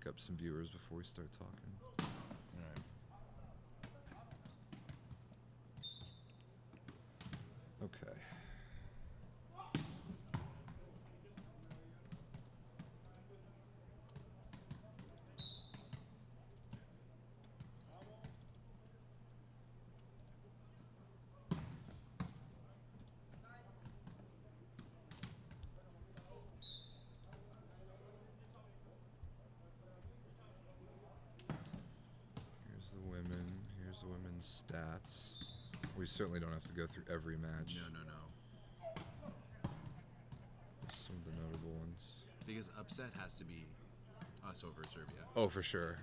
up some viewers before we start talking. All right. Okay. Here's the women's stats. We certainly don't have to go through every match. No. Some of the notable ones. Because upset has to be us over Serbia. Oh, for sure.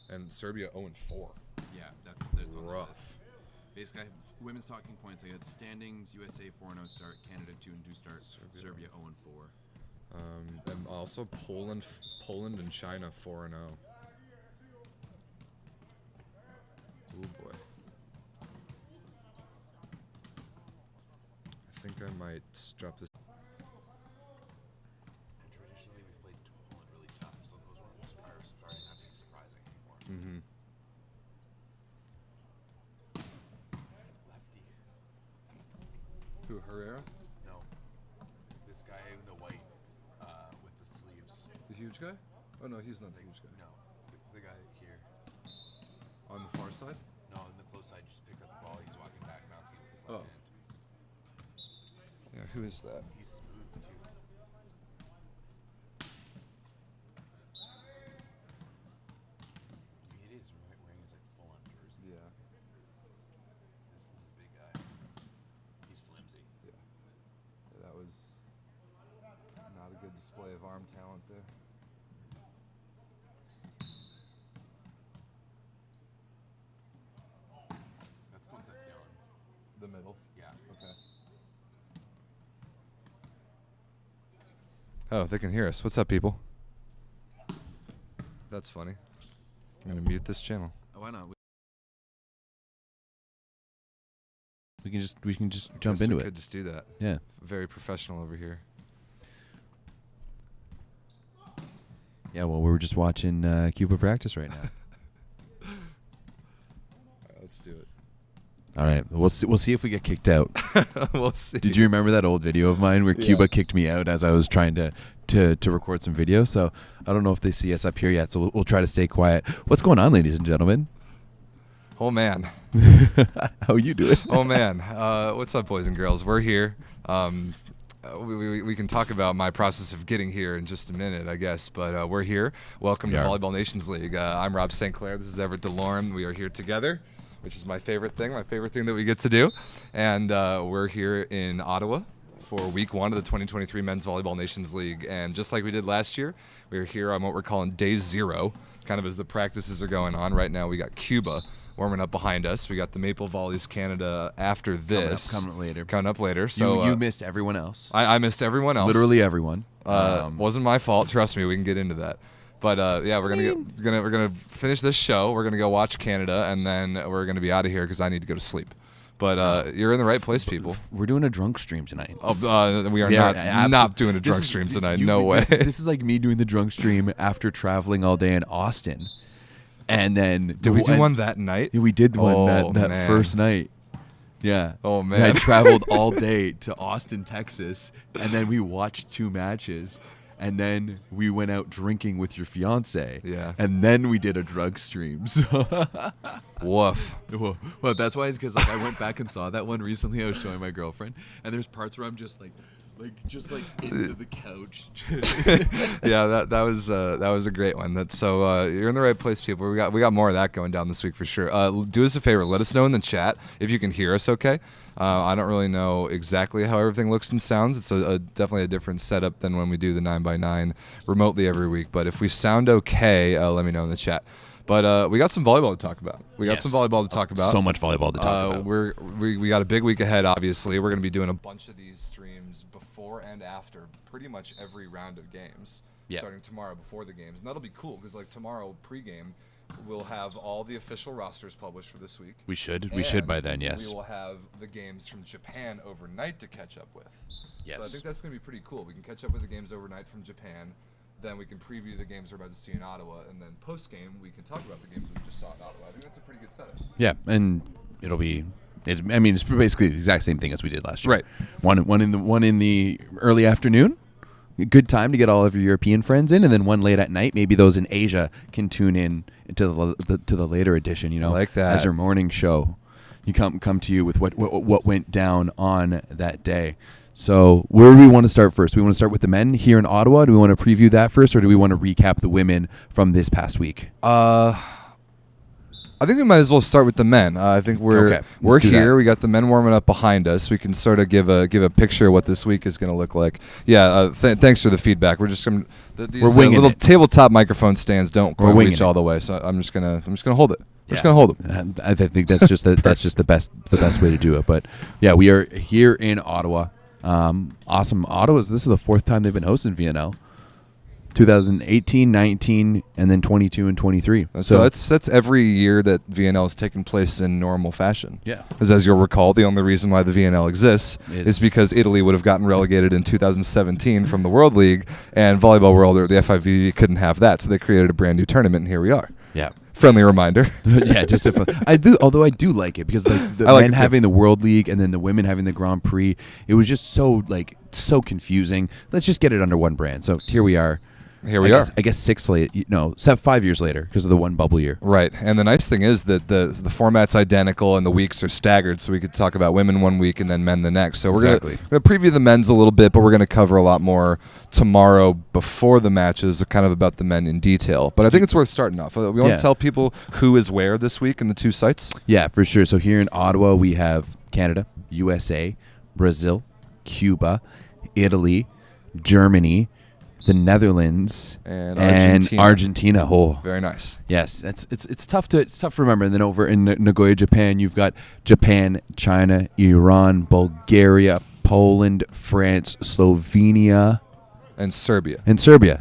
And Serbia 0-4. Yeah, that's on the rough. list. Basically, I have women's talking points. I got standings: USA 4-0 start, Canada 2-2 start, Serbia 0-4. And also Poland and China 4-0. Oh boy. I think I might drop this. And traditionally, we've played Poland really tough, so those ones are starting not to be surprising anymore. Mm-hmm. Lefty. Who, Herrera? No. This guy in the white with the sleeves. The huge guy? Oh no, he's not the huge guy. No. The guy here. On the far side? No, on the close side, just picked up the ball. He's walking back, bouncing with his Oh. left hand. Yeah, who is that? He's smooth, too. It is wearing his full-on jersey. Yeah. This is a big guy. He's flimsy. Yeah. That was not a good display of arm talent there. That's Concepcion. The middle. Yeah. Okay. Oh, they can hear us. What's up, people? That's funny. I'm gonna mute this channel. Why not? We can just jump Guess into we it. could just do that. Yeah. Very professional over here. Yeah. Well, we're just watching Cuba practice right now. All right, let's do it. All right. We'll see if we get kicked out. We'll see. Did you remember that old video of mine where Yeah. Cuba kicked me out as I was trying to record some video? So I don't know if they see us up here yet. So we'll try to stay quiet. What's going on, ladies and gentlemen? Oh man. How you doing? Oh man. What's up, boys and girls? We're here. We can talk about my process of getting here in just a minute, I guess. But we're here. Welcome to Yeah. Volleyball Nations League. I'm Rob St. Clair. This is Everett Delorme. We are here together, which is my favorite thing that we get to do. And we're here in Ottawa for week 1 of the 2023 Men's Volleyball Nations League. And just like we did last year, we're here on what we're calling day 0, kind of as the practices are going on. Right now we got Cuba warming up behind us. We got the Maple Volleys Canada after this. Coming up later. So you missed everyone else. I missed everyone else. Literally everyone. Wasn't my fault. Trust me, we can get into that. But yeah, we're gonna finish this show. We're gonna go watch Canada, and then we're gonna be out of here because I need to go to sleep. But you're in the right place, people. We're doing a drunk stream tonight. Oh, we are not doing a drunk stream tonight. No way. This is like me doing the drunk stream after traveling all day in Austin. And then Did we do one that night? We did one that man. first night. Yeah. Oh man. I traveled all day to Austin, Texas, and then we watched 2 matches, and then we went out drinking with your fiance. Yeah. And then we did a drug stream. So Woof. well, that's why it's because like I went back and saw that one recently. I was showing my girlfriend, and there's parts where I'm just like into the couch. Yeah, that was a great one. So you're in the right place, people. We got more of that going down this week for sure. Do us a favor, let us know in the chat if you can hear us. Okay. I don't really know exactly how everything looks and sounds. It's definitely a different setup than when we do the 9x9 remotely every week. But if we sound okay, let me know in the chat. But we got some volleyball to talk about. So much volleyball to talk about. We got a big week ahead, obviously. We're going to be doing a bunch of these streams before and after pretty much every round of games, starting tomorrow before the games. And that'll be cool because like tomorrow pregame, we'll have all the official rosters published for this week. We should by then, yes. We will have the games from Japan overnight to catch up with. Yes. So I think that's going to be pretty cool. We can catch up with the games overnight from Japan. Then we can preview the games we're about to see in Ottawa, and then post-game we can talk about the games we just saw in Ottawa. I think that's a pretty good setup. Yeah, and it'll be. It's basically the exact same thing as we did last year. Right. One in the early afternoon. A good time to get all of your European friends in, and then one late at night. Maybe those in Asia can tune in to the later edition. You know, like that. As your morning show. You come to you with what went down on that day. So where do we want to start first? Do we want to start with the men here in Ottawa? Do we want to preview that first, or do we want to recap the women from this past week? I think we might as well start with the men. I think we're here. We got the men warming up behind us. We can sort of give a picture of what this week is going to look like. Yeah. Thanks for the feedback. We're just going. These little tabletop microphone stands don't quite reach all the way, so I'm just gonna hold it. We're just gonna hold them. I think that's just the best way to do it. But yeah, we are here in Ottawa. Awesome. Ottawa. This is the fourth time they've been hosting VNL. 2018, 19, and then 22 and 23. So that's every year that VNL has taken place in normal fashion. Yeah. Because as you'll recall, the only reason why the VNL exists is because Italy would have gotten relegated in 2017 from the World League, and Volleyball World or the FIVB couldn't have that, so they created a brand new tournament, and here we are. Yeah. Friendly reminder. Yeah, just I do like it because the men having the World League and then the women having the Grand Prix, it was just so confusing. Let's just get it under one brand. So here we are. I guess 5 years later because of the one bubble year. Right, and the nice thing is that the format's identical and the weeks are staggered, so we could talk about women one week and then men the next. So we're gonna preview the men's a little bit, but we're gonna cover a lot more tomorrow before the matches, kind of about the men in detail. But I think it's worth starting off. We want to tell people who is where this week in the two sites. Yeah, for sure. So here in Ottawa, we have Canada, USA, Brazil, Cuba, Italy, Germany, the Netherlands, and Argentina. Oh, very nice. Yes, it's tough to remember. And then over in Nagoya, Japan, you've got Japan, China, Iran, Bulgaria, Poland, France, Slovenia, and Serbia.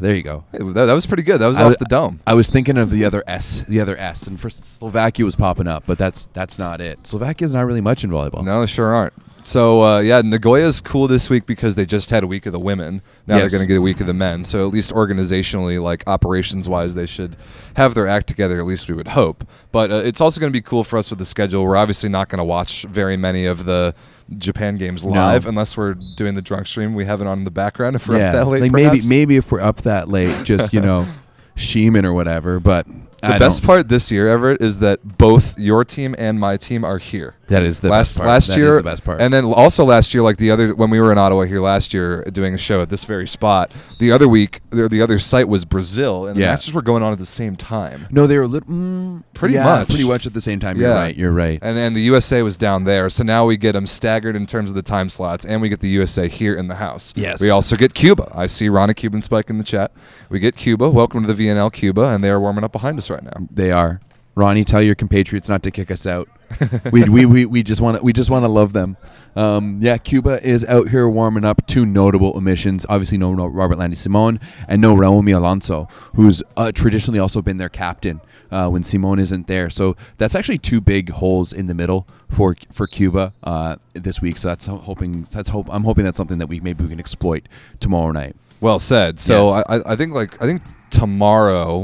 There you go. Hey, that was pretty good. That was off the dome. I was thinking of the other S, and first Slovakia was popping up, but that's not it. Slovakia's not really much in volleyball. No, they sure aren't. So, Nagoya's cool this week because they just had a week of the women. Now they're going to get a week of the men. So at least organizationally, operations-wise, they should have their act together, at least we would hope. But it's also going to be cool for us with the schedule. We're obviously not going to watch very many of the Japan games live unless we're doing the drunk stream. We have it on in the background if we're up that late, maybe if we're up that late, just, Sheeman or whatever, but the best part this year, Everett, is that both your team and my team are here. That is the best part. Last year, is the best part. And then also last year, when we were in Ottawa here last year doing a show at this very spot, the other week, the other site was Brazil, and the matches were going on at the same time. No, they were pretty much at the same time. You're right. And the USA was down there, so now we get them staggered in terms of the time slots, and we get the USA here in the house. Yes. We also get Cuba. I see Rana Cuban Spike in the chat. We get Cuba. Welcome to the VNL Cuba, and they are warming up behind us right now. They are. Ronnie, tell your compatriots not to kick us out. we just want to love them. Cuba is out here warming up. Two notable omissions. Obviously, no Robert Landy Simon and no Raomi Alonso, who's traditionally also been their captain when Simon isn't there. So that's actually two big holes in the middle for Cuba this week. So I'm hoping that's something that we can exploit tomorrow night. Well said. So yes. I think tomorrow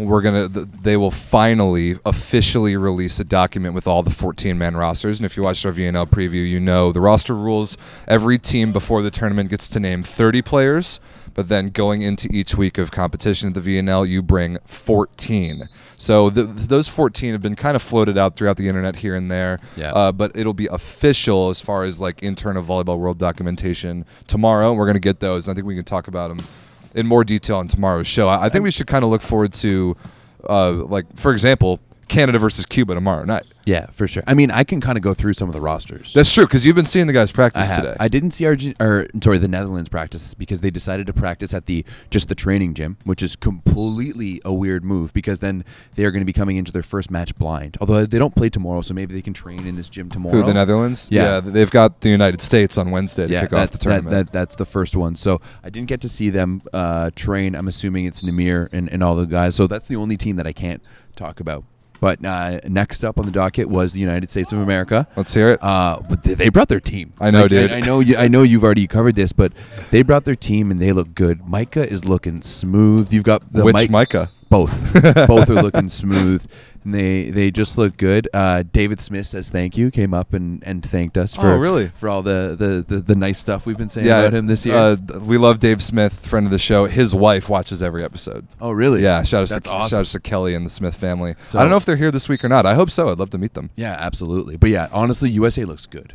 they will finally officially release a document with all the 14-man rosters. And if you watched our VNL preview, you know the roster rules. Every team before the tournament gets to name 30 players, but then going into each week of competition at the VNL, you bring 14. So those 14 have been kind of floated out throughout the internet here and there. Yeah. But it'll be official as far as internal Volleyball World documentation tomorrow. We're going to get those. I think we can talk about them in more detail on tomorrow's show. I think we should kind of look forward to, for example, Canada versus Cuba tomorrow night. Yeah, for sure. I mean, I can kind of go through some of the rosters. That's true, because you've been seeing the guys practice today. I didn't see the Netherlands practice because they decided to practice at the training gym, which is completely a weird move because then they are going to be coming into their first match blind. Although they don't play tomorrow, so maybe they can train in this gym tomorrow. Who, the Netherlands? Yeah. They've got the United States on Wednesday to kick off the tournament. That's the first one. So I didn't get to see them train. I'm assuming it's Namir and all the guys. So that's the only team that I can't talk about. But next up on the docket was the United States of America. Let's hear it. But they brought their team. I know, dude. I know you've already covered this, but they brought their team and they look good. Micah is looking smooth. You've got the Which Micah? Both. Both are looking smooth. And they just look good. David Smith says thank you. Came up and thanked us for all the nice stuff we've been saying about him this year. We love Dave Smith, friend of the show. His wife watches every episode. Oh, really? Yeah. Shout That's out awesome. to Kelly and the Smith family. So, I don't know if they're here this week or not. I hope so. I'd love to meet them. Yeah, absolutely. But yeah, honestly, USA looks good.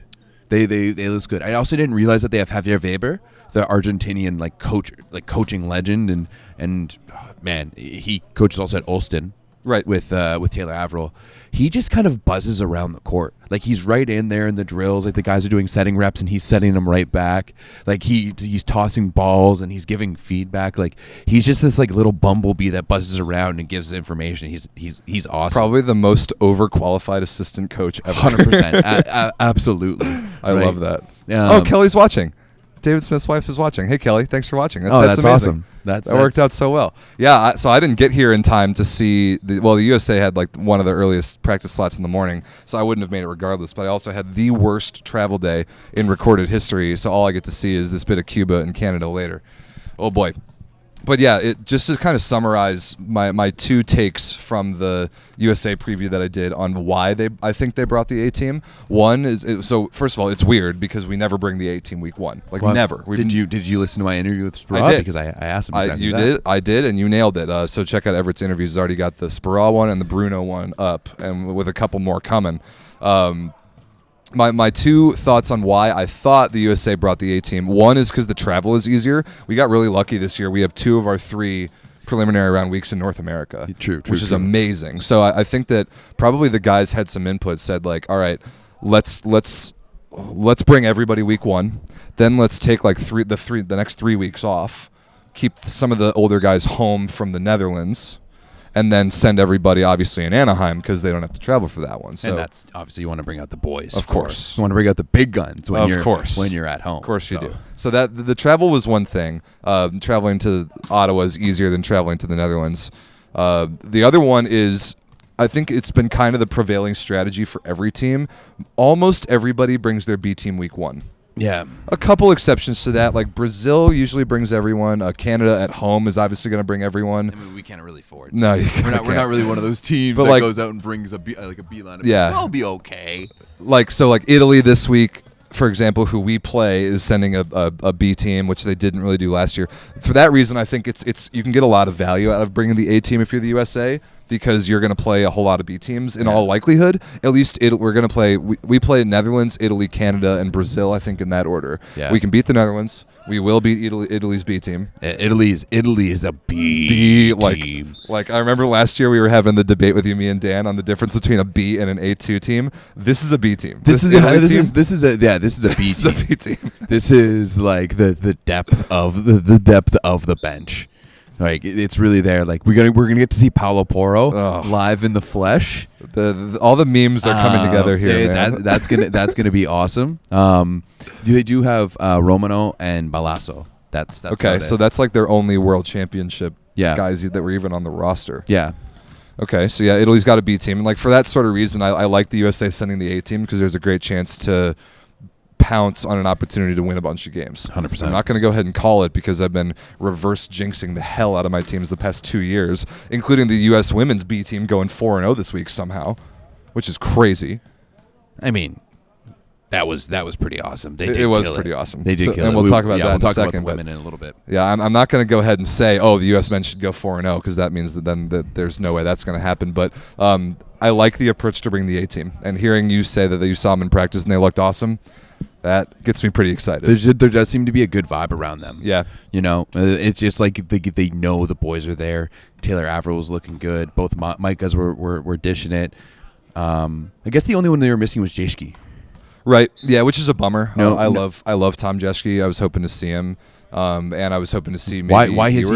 They look good. I also didn't realize that they have Javier Weber, the Argentinian coaching legend, and man, he coaches also at Ulster. Right. With Taylor Averill. He just kind of buzzes around the court. Like, he's right in there in the drills. Like, the guys are doing setting reps and he's setting them right back. Like, he's tossing balls and he's giving feedback. Like, he's just this like little bumblebee that buzzes around and gives information. He's awesome. Probably the most overqualified assistant coach ever. 100%. Absolutely. I Right. love that. Kelly's watching. David Smith's wife is watching. Hey, Kelly, thanks for watching. That's that's amazing. awesome. That worked out so well. Yeah, so I didn't get here in time to see the USA had like one of the earliest practice slots in the morning, so I wouldn't have made it regardless. But I also had the worst travel day in recorded history, so all I get to see is this bit of Cuba and Canada later. Oh boy. But yeah, just to kind of summarize my two takes from the USA preview that I did on why I think they brought the A team. One is so first of all, it's weird because we never bring the A team week one, never. Did you listen to my interview with Sparrow? I did. Because I asked him exactly you that. did. I did, and you nailed it. So check out Everett's interviews. He's already got the Sparrow one and the Bruno one up, and with a couple more coming. My two thoughts on why I thought the USA brought the A team. One is because the travel is easier. We got really lucky this year. We have 2 of our 3 preliminary round weeks in North America, which is amazing. So I think that probably the guys had some input. Said like, all right, let's bring everybody week 1. Then let's take like the next 3 weeks off. Keep some of the older guys home from the Netherlands. And then send everybody, obviously, in Anaheim because they don't have to travel for that one. So and that's obviously you want to bring out the boys. Of course. You want to bring out the big guns when you're at home. Of course you do. So that the travel was one thing. Traveling to Ottawa is easier than traveling to the Netherlands. The other one is I think it's been kind of the prevailing strategy for every team. Almost everybody brings their B team week 1. Yeah. A couple exceptions to that, like Brazil usually brings everyone. Canada at home is obviously going to bring everyone. I mean, we can't really afford. No, we're not really one of those teams but that goes out and brings a beeline. Yeah, we'll be okay. Like Italy this week, for example, who we play is sending a B team, which they didn't really do last year. For that reason, I think it's you can get a lot of value out of bringing the A team if you're the USA. Because you're going to play a whole lot of B teams in all likelihood. At least we're going to play. We play Netherlands, Italy, Canada, and Brazil. I think in that order. Yeah. We can beat the Netherlands. We will beat Italy's B team. Italy is a B team. Like I remember last year we were having the debate with you, me and Dan, on the difference between a B and an A2 team. This is a B team. This is a B team. This is a B team. This is like the depth of the depth of the bench. Like it's really there. Like we're gonna get to see Paulo Porro live in the flesh. All the memes are coming together here. Man. That's gonna be awesome. They do have Romano and Balasso. That's okay. So that's like their only world championship guys that were even on the roster. Yeah. Okay, so Italy's got a B team, and like for that sort of reason, I like the USA sending the A team because there's a great chance to pounce on an opportunity to win a bunch of games. 100%. I'm not going to go ahead and call it because I've been reverse jinxing the hell out of my teams the past 2 years, including the U.S. women's B team going 4-0 this week somehow, which is crazy. I mean, that was pretty awesome. It was pretty awesome. They did kill and it. we'll talk about that we'll in talk a second. About the women in a little bit. Yeah, I'm not going to go ahead and say, the U.S. men should go 4-0 because that means that there's no way that's going to happen. But I like the approach to bring the A team, and hearing you say that you saw them in practice and they looked awesome. That gets me pretty excited. There does seem to be a good vibe around them. Yeah. It's just like they know the boys are there. Taylor Averill was looking good. Both Micahs were dishing it. I guess the only one they were missing was Jeschke. Right. Yeah, which is a bummer. I love Tom Jeschke. I was hoping to see him. And I was hoping to see maybe why is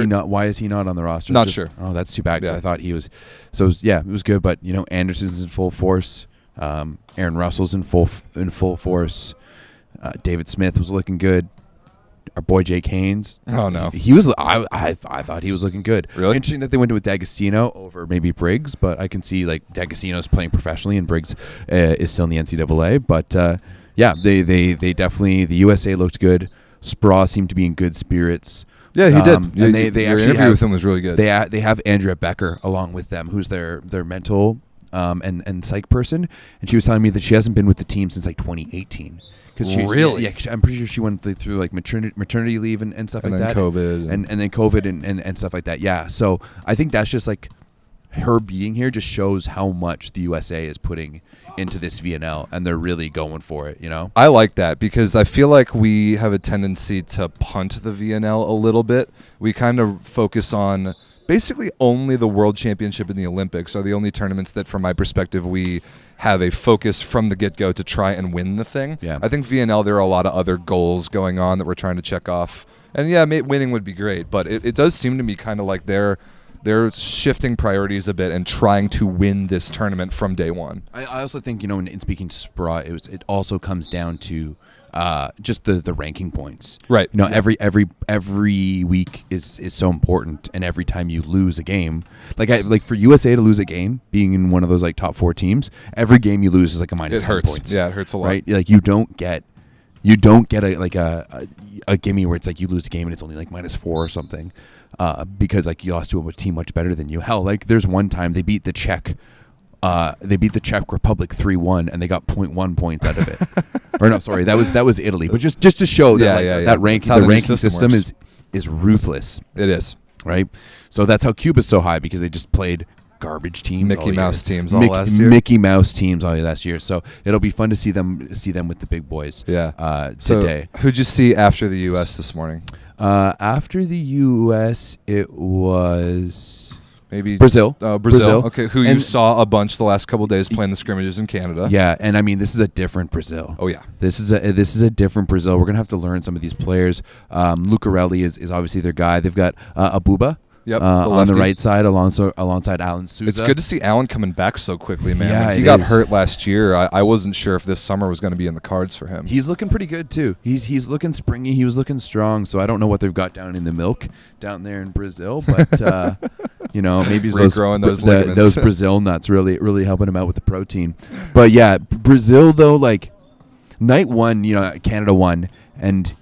he not on the roster? Not sure. Oh, that's too bad because I thought he was. So it was good, but Anderson's in full force. Aaron Russell's in full force. David Smith was looking good. our boy Jake Haynes. Oh no, he was. I thought he was looking good. Really interesting that they went with D'Agostino over maybe Briggs, but I can see like D'Agostino's playing professionally and Briggs is still in the NCAA. But yeah, they definitely, the USA looked good. Spraw seemed to be in good spirits. Yeah, he did. And Your they actually interview have, with him was really good. They have Andrea Becker along with them, who's their mental and psych person, and she was telling me that she hasn't been with the team since like 2018. Really? Yeah, I'm pretty sure she went through like maternity leave and stuff and like then that. COVID. And then COVID and stuff like that. Yeah. So I think that's just like her being here just shows how much the USA is putting into this VNL, and they're really going for it, you know? I like that because I feel like we have a tendency to punt the VNL a little bit. We kind of focus on basically only the World Championship and the Olympics are the only tournaments that, from my perspective, we have a focus from the get-go to try and win the thing. Yeah. I think VNL, there are a lot of other goals going on that we're trying to check off. And yeah, winning would be great, but it does seem to me kind of like they're shifting priorities a bit and trying to win this tournament from day one. I also think, you know, in speaking to Spraw, it also comes down to just the ranking points. Right. You know, every week is so important, and every time you lose a game, like for USA to lose a game, being in one of those like top 4 teams, every game you lose is like a minus It 10 hurts. points. Yeah, it hurts a lot. Right? Like you don't get a gimme where it's like you lose a game and it's only like minus 4 or something, because like you lost to a team much better than you. Hell, like there's one time they beat the Czech Republic 3-1 and they got 0.1 points out of it. Or no, sorry, that was Italy. But just to show that that ranking, the ranking system is ruthless. It is. Right? So that's how Cuba's so high, because they just played garbage teams, Mickey all Mouse year. teams all last year. Mickey Mouse teams all last year. So it'll be fun to see them with the big boys. Yeah. Today. So who'd you see after the U.S. this morning? After the U.S., it was Maybe Brazil. Brazil. Okay, who you And- saw a bunch the last couple of days playing the scrimmages in Canada. Yeah, and I mean, this is a different Brazil. Oh yeah. This is a different Brazil. We're gonna have to learn some of these players. Lucarelli is obviously their guy. They've got Abuba. Yep, on the lefty. right side, alongside Alan Souza. It's good to see Alan coming back so quickly, man. Yeah, Like, he it got is. hurt last year. I wasn't sure if this summer was going to be in the cards for him. He's looking pretty good too. He's looking springy. He was looking strong. So I don't know what they've got down in the milk down there in Brazil, but you know, maybe it's Regrowing those ligaments. those Brazil nuts really helping him out with the protein. But yeah, Brazil though, like night one, you know, Canada won, and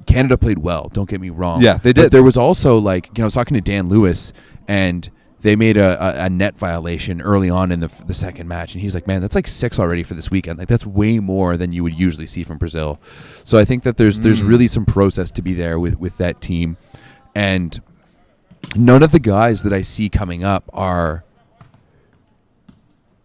Canada played well. Don't get me wrong. Yeah, they did. But there was also like, you know, I was talking to Dan Lewis, and they made a net violation early on in the second match, and he's like, man, that's like 6 already for this weekend. Like that's way more than you would usually see from Brazil. So I think that there's really some process to be there with that team, and none of the guys that I see coming up are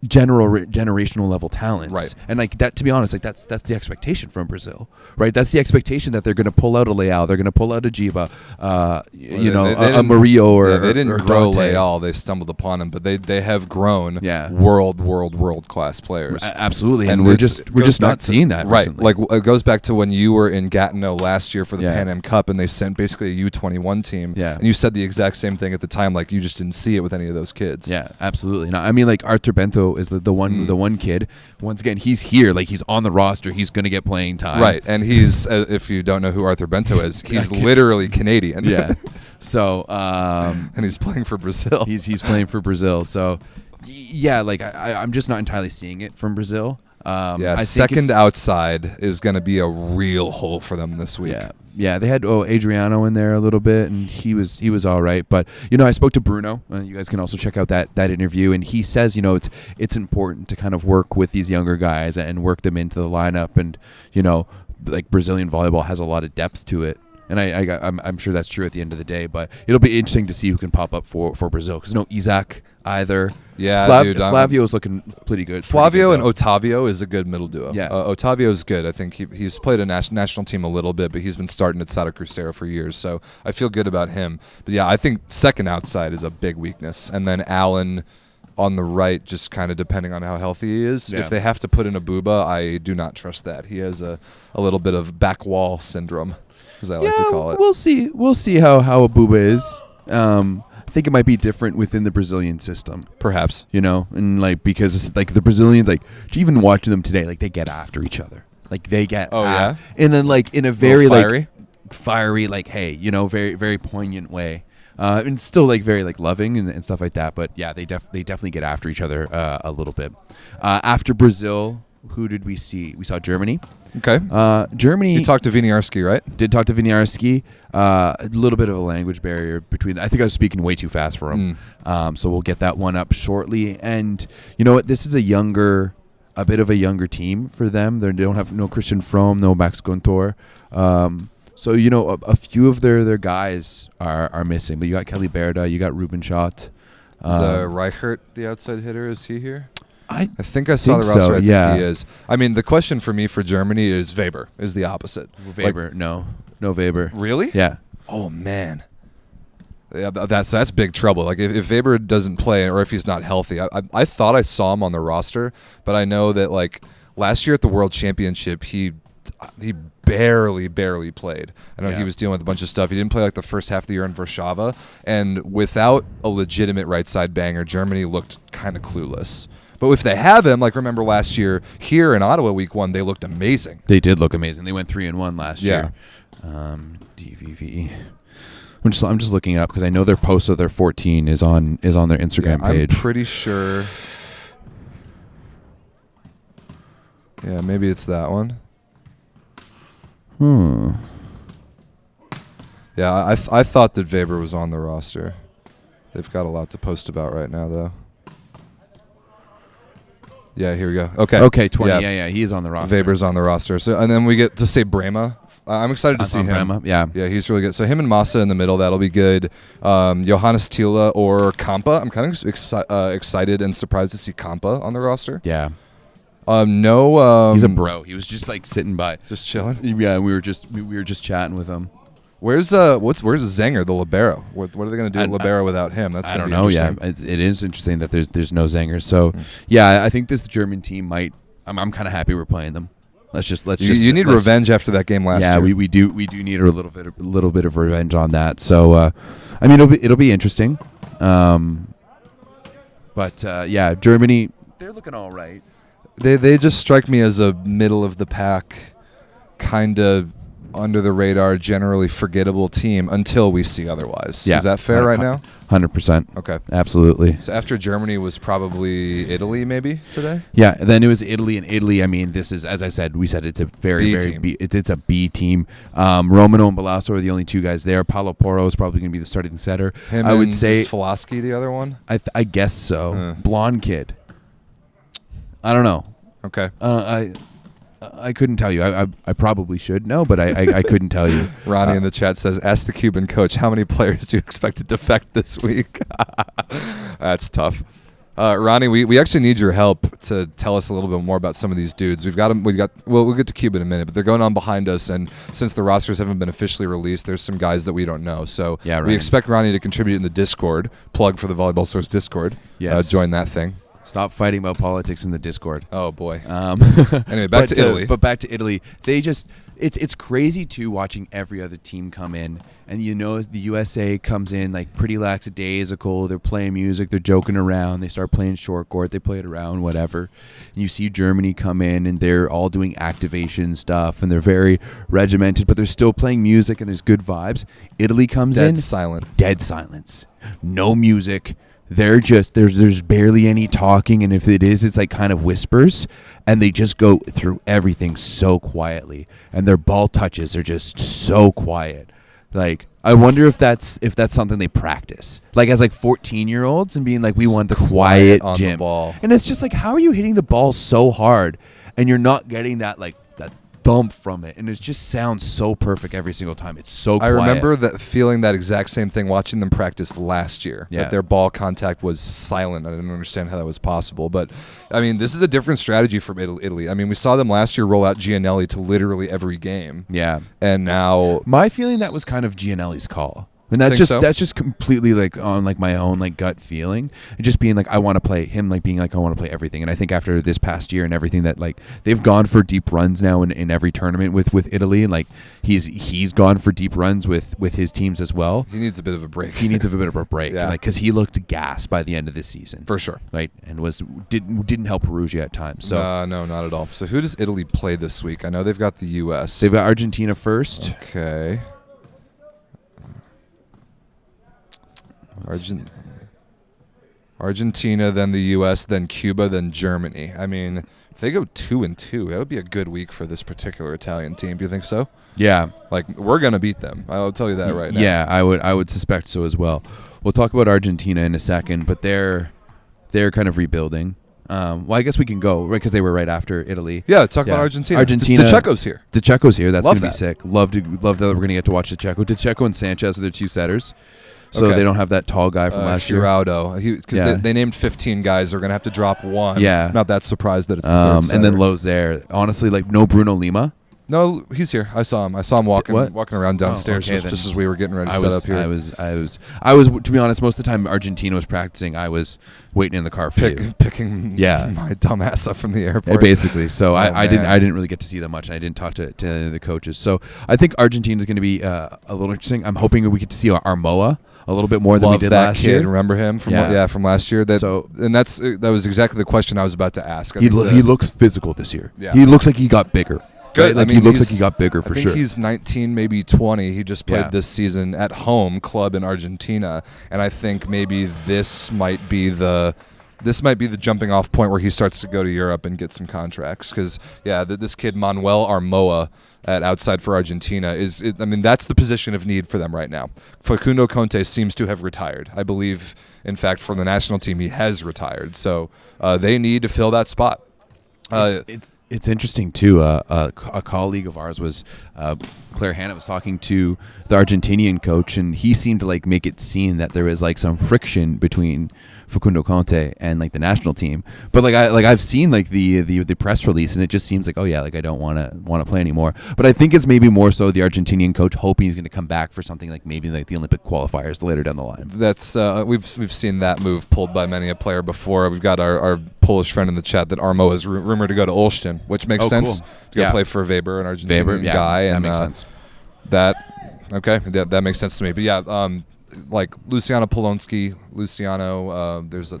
generational level talents, Right. And like that, to be honest, like that's the expectation from Brazil, right? That's the expectation that they're going to pull out a Leao, they're going to pull out a Giba, a Murillo or they didn't or grow Dante. Leal. They stumbled upon him, but they have grown. Yeah. world class players. Absolutely, and we're just not back to- seeing that right. recently. Like it goes back to when you were in Gatineau last year for the Yeah. Pan Am Cup, and they sent basically a U21 team. Yeah. and you said the exact same thing at the time. Like you just didn't see it with any of those kids. Yeah, absolutely. No, I mean, like Arthur Bento is the one kid. Once again, he's here. Like he's on the roster. He's going to get playing time. Right, and he's if you don't know who Arthur Bento is, he's I can- literally Canadian. Yeah. So and he's playing for Brazil. he's playing for Brazil. So yeah, like I'm just not entirely seeing it from Brazil. Yeah, I think second it's- outside is going to be a real hole for them this week. Yeah, they had Adriano in there a little bit, and he was all right. But you know, I spoke to Bruno. You guys can also check out that interview, and he says, you know, it's important to kind of work with these younger guys and work them into the lineup, and you know, like Brazilian volleyball has a lot of depth to it. And I'm sure that's true at the end of the day, but it'll be interesting to see who can pop up for Brazil, because no Isaac either. Yeah, dude, Flavio's looking pretty good. Flavio and though. Otavio is a good middle duo. Yeah. Otavio's good. I think he's played a national team a little bit, but he's been starting at Sada Cruzeiro for years, so I feel good about him. But yeah, I think second outside is a big weakness, and then Allen on the right, just kind of depending on how healthy he is. Yeah. If they have to put in a Booba, I do not trust that. He has a little bit of back wall syndrome, as I like to call it. We'll see. We'll see how Abuba is. I think it might be different within the Brazilian system, Perhaps. you know, and like because it's like the Brazilians, like even watching them today, like they get after each other, like they get. Oh, yeah? and then like in a very fiery? like fiery, like, hey, very, very poignant way. And still like very like loving and stuff like that. But yeah, they definitely get after each other a little bit. After Brazil, who did we see? We saw Germany. Okay. Germany. You talked to Winiarski, right? Did talk to Winiarski. A little bit of a language barrier between. I think I was speaking way too fast for him. So we'll get that one up shortly. And you know what? This is a bit of a younger team for them. They don't have no Christian Fromm, no Max Gontor. So a few of their guys are missing. But you got Kelly Berda, you got Ruben Schott. Is Reichert the outside hitter? Is he here? I think I saw the roster. so, I think yeah. he is. I mean, the question for me for Germany is Weber is the opposite. Weber, no Weber. Really? Yeah. Oh man. Yeah, that's big trouble. Like if Weber doesn't play or if he's not healthy, I thought I saw him on the roster, but I know that like last year at the World Championship he barely played. I know he was dealing with a bunch of stuff. He didn't play like the first half of the year in Warsaw, and without a legitimate right side banger, Germany looked kind of clueless. But if they have him, like remember last year here in Ottawa week 1, they looked amazing. They did look amazing. They went 3-1 last year. DVV. I'm just looking up because I know their post of their 14 is on their Instagram page. I'm pretty sure. Yeah, maybe it's that one. Yeah, I thought that Weber was on the roster. They've got a lot to post about right now, though. Yeah, here we go. Okay, 20. Yeah, he is on the roster. Weber's on the roster. So, and then we get to say Brema. I'm excited to see him. Brema, yeah, he's really good. So him and Massa in the middle, that'll be good. Johannes Thiele or Kampa. I'm kind of excited and surprised to see Kampa on the roster. Yeah. He's a bro. He was just like sitting by, just chilling. Yeah, we were just chatting with him. Where's Zenger, the libero? What are they going to do with libero without him? That's I gonna don't be know. interesting. Yeah, it is interesting that there's no Zenger. So yeah, I think this German team might. I'm kind of happy we're playing them. You need revenge after that game last year. Yeah, we do need a little bit of revenge on that. So I mean it'll be interesting. But yeah, Germany, they're looking all right. They just strike me as a middle of the pack, kind of under the radar, generally forgettable team until we see otherwise. Yeah. Is that fair right now? 100%. Okay. Absolutely. So after Germany was probably Italy maybe today? Yeah, then it was Italy, and Italy, I mean, this is, as I said, we said it's a very team. It's a B team. Romano and Balasso are the only two guys there. Paulo Porro is probably going to be the starting setter. I would say is Foloski the other one? I guess so. Blonde kid. I don't know. Okay. I couldn't tell you. I probably should know, but I couldn't tell you. Ronnie in the chat says, ask the Cuban coach, how many players do you expect to defect this week? That's tough. Ronnie, we actually need your help to tell us a little bit more about some of these dudes. We'll get to Cuba in a minute, but they're going on behind us, and since the rosters haven't been officially released, there's some guys that we don't know. So we expect Ronnie to contribute in the Discord. Plug for the Volleyball Source Discord. Yes. Join that thing. Stop fighting about politics in the Discord. Oh boy. Anyway, back to Italy. But back to Italy, it's crazy too watching every other team come in, and the USA comes in like pretty lackadaisical. They're playing music, they're joking around, they start playing short court, they play it around, whatever. And you see Germany come in, and they're all doing activation stuff, and they're very regimented, but they're still playing music, and there's good vibes. Italy comes in, dead silence, no music. They're just there's barely any talking, and if it is, it's like kind of whispers, and they just go through everything so quietly, and their ball touches are just so quiet. Like, I wonder if that's something they practice, like as like 14-year-olds, and being like, we want the quiet on gym. The ball. And it's just like, how are you hitting the ball so hard, and you're not getting that like that thump from it, and it just sounds so perfect every single time. It's so quiet. I remember feeling that exact same thing watching them practice last year. Yeah. That their ball contact was silent. I didn't understand how that was possible. But, I mean, this is a different strategy from Italy. I mean, we saw them last year roll out Gianelli to literally every game. Yeah. And now... My feeling that was kind of Gianelli's call. And that's just completely like on like my own like gut feeling, and just being like, I want to play him, like being like, I want to play everything. And I think after this past year and everything, that like they've gone for deep runs now in every tournament with Italy, and like he's gone for deep runs with his teams as well. He needs a bit of a break. Yeah. Like, because he looked gassed by the end of this season for sure, right? And didn't help Perugia at times. So no, not at all. So who does Italy play this week? I know they've got the U.S. They've got Argentina first. Okay. Argentina, then the U.S., then Cuba, then Germany. I mean, if they go 2-2, that would be a good week for this particular Italian team. Do you think so? Yeah. Like, we're going to beat them. I'll tell you that right now. Yeah, I would suspect so as well. We'll talk about Argentina in a second, but they're kind of rebuilding. Well, I guess we can go, right, because they were right after Italy. Yeah, talk about Argentina. Argentina. DeCecco's here. DeCecco's here. That's going to be that. sick. Love that we're going to get to watch DeCecco. DeCecco and Sanchez are their two setters. So Okay. they don't have that tall guy from last year. Giraudo. Because they named 15 guys. They're going to have to drop one. Yeah. Not that surprised that it's the third setter. And then Lowe's there. Honestly, like, no Bruno Lima. No, he's here. I saw him. I saw him walking around downstairs okay, just as we were getting ready to set up here. I was to be honest, most of the time Argentina was practicing, I was waiting in the car for you. Picking my dumb ass up from the airport. Basically. So I man. didn't really get to see them much, and I didn't talk to the coaches. So I think Argentina is going to be a little interesting. I'm hoping we get to see Armoa a little bit more than we did that last kid. year. Remember him from from last year? That was exactly the question I was about to ask. He looks physical this year. Yeah. He looks like he got bigger. Good. Right? Like, he looks like he got bigger for sure. I think he's 19, maybe 20. He just played this season at home club in Argentina, and I think maybe this might be the jumping off point where he starts to go to Europe and get some contracts. Because this kid Manuel Armoa at outside for Argentina that's the position of need for them right now. Facundo Conte seems to have retired. I believe, in fact, for the national team, he has retired. So they need to fill that spot. It's interesting too. A colleague of ours was Claire Hanna was talking to the Argentinian coach, and he seemed to like make it seem that there was like some friction between Facundo Conte and like the national team. But I've seen like the press release, and it just seems like, oh yeah, like I don't want to play anymore. But I think it's maybe more so the Argentinian coach hoping he's going to come back for something like maybe like the Olympic qualifiers later down the line. That's we've seen that move pulled by many a player before. We've got our Polish friend in the chat that Armo is rumored to go to Olsztyn, which makes sense. Cool. To go play for Weber, an Argentinian guy, that and makes sense. That makes sense to me. But yeah, like Luciano Polonsky, there's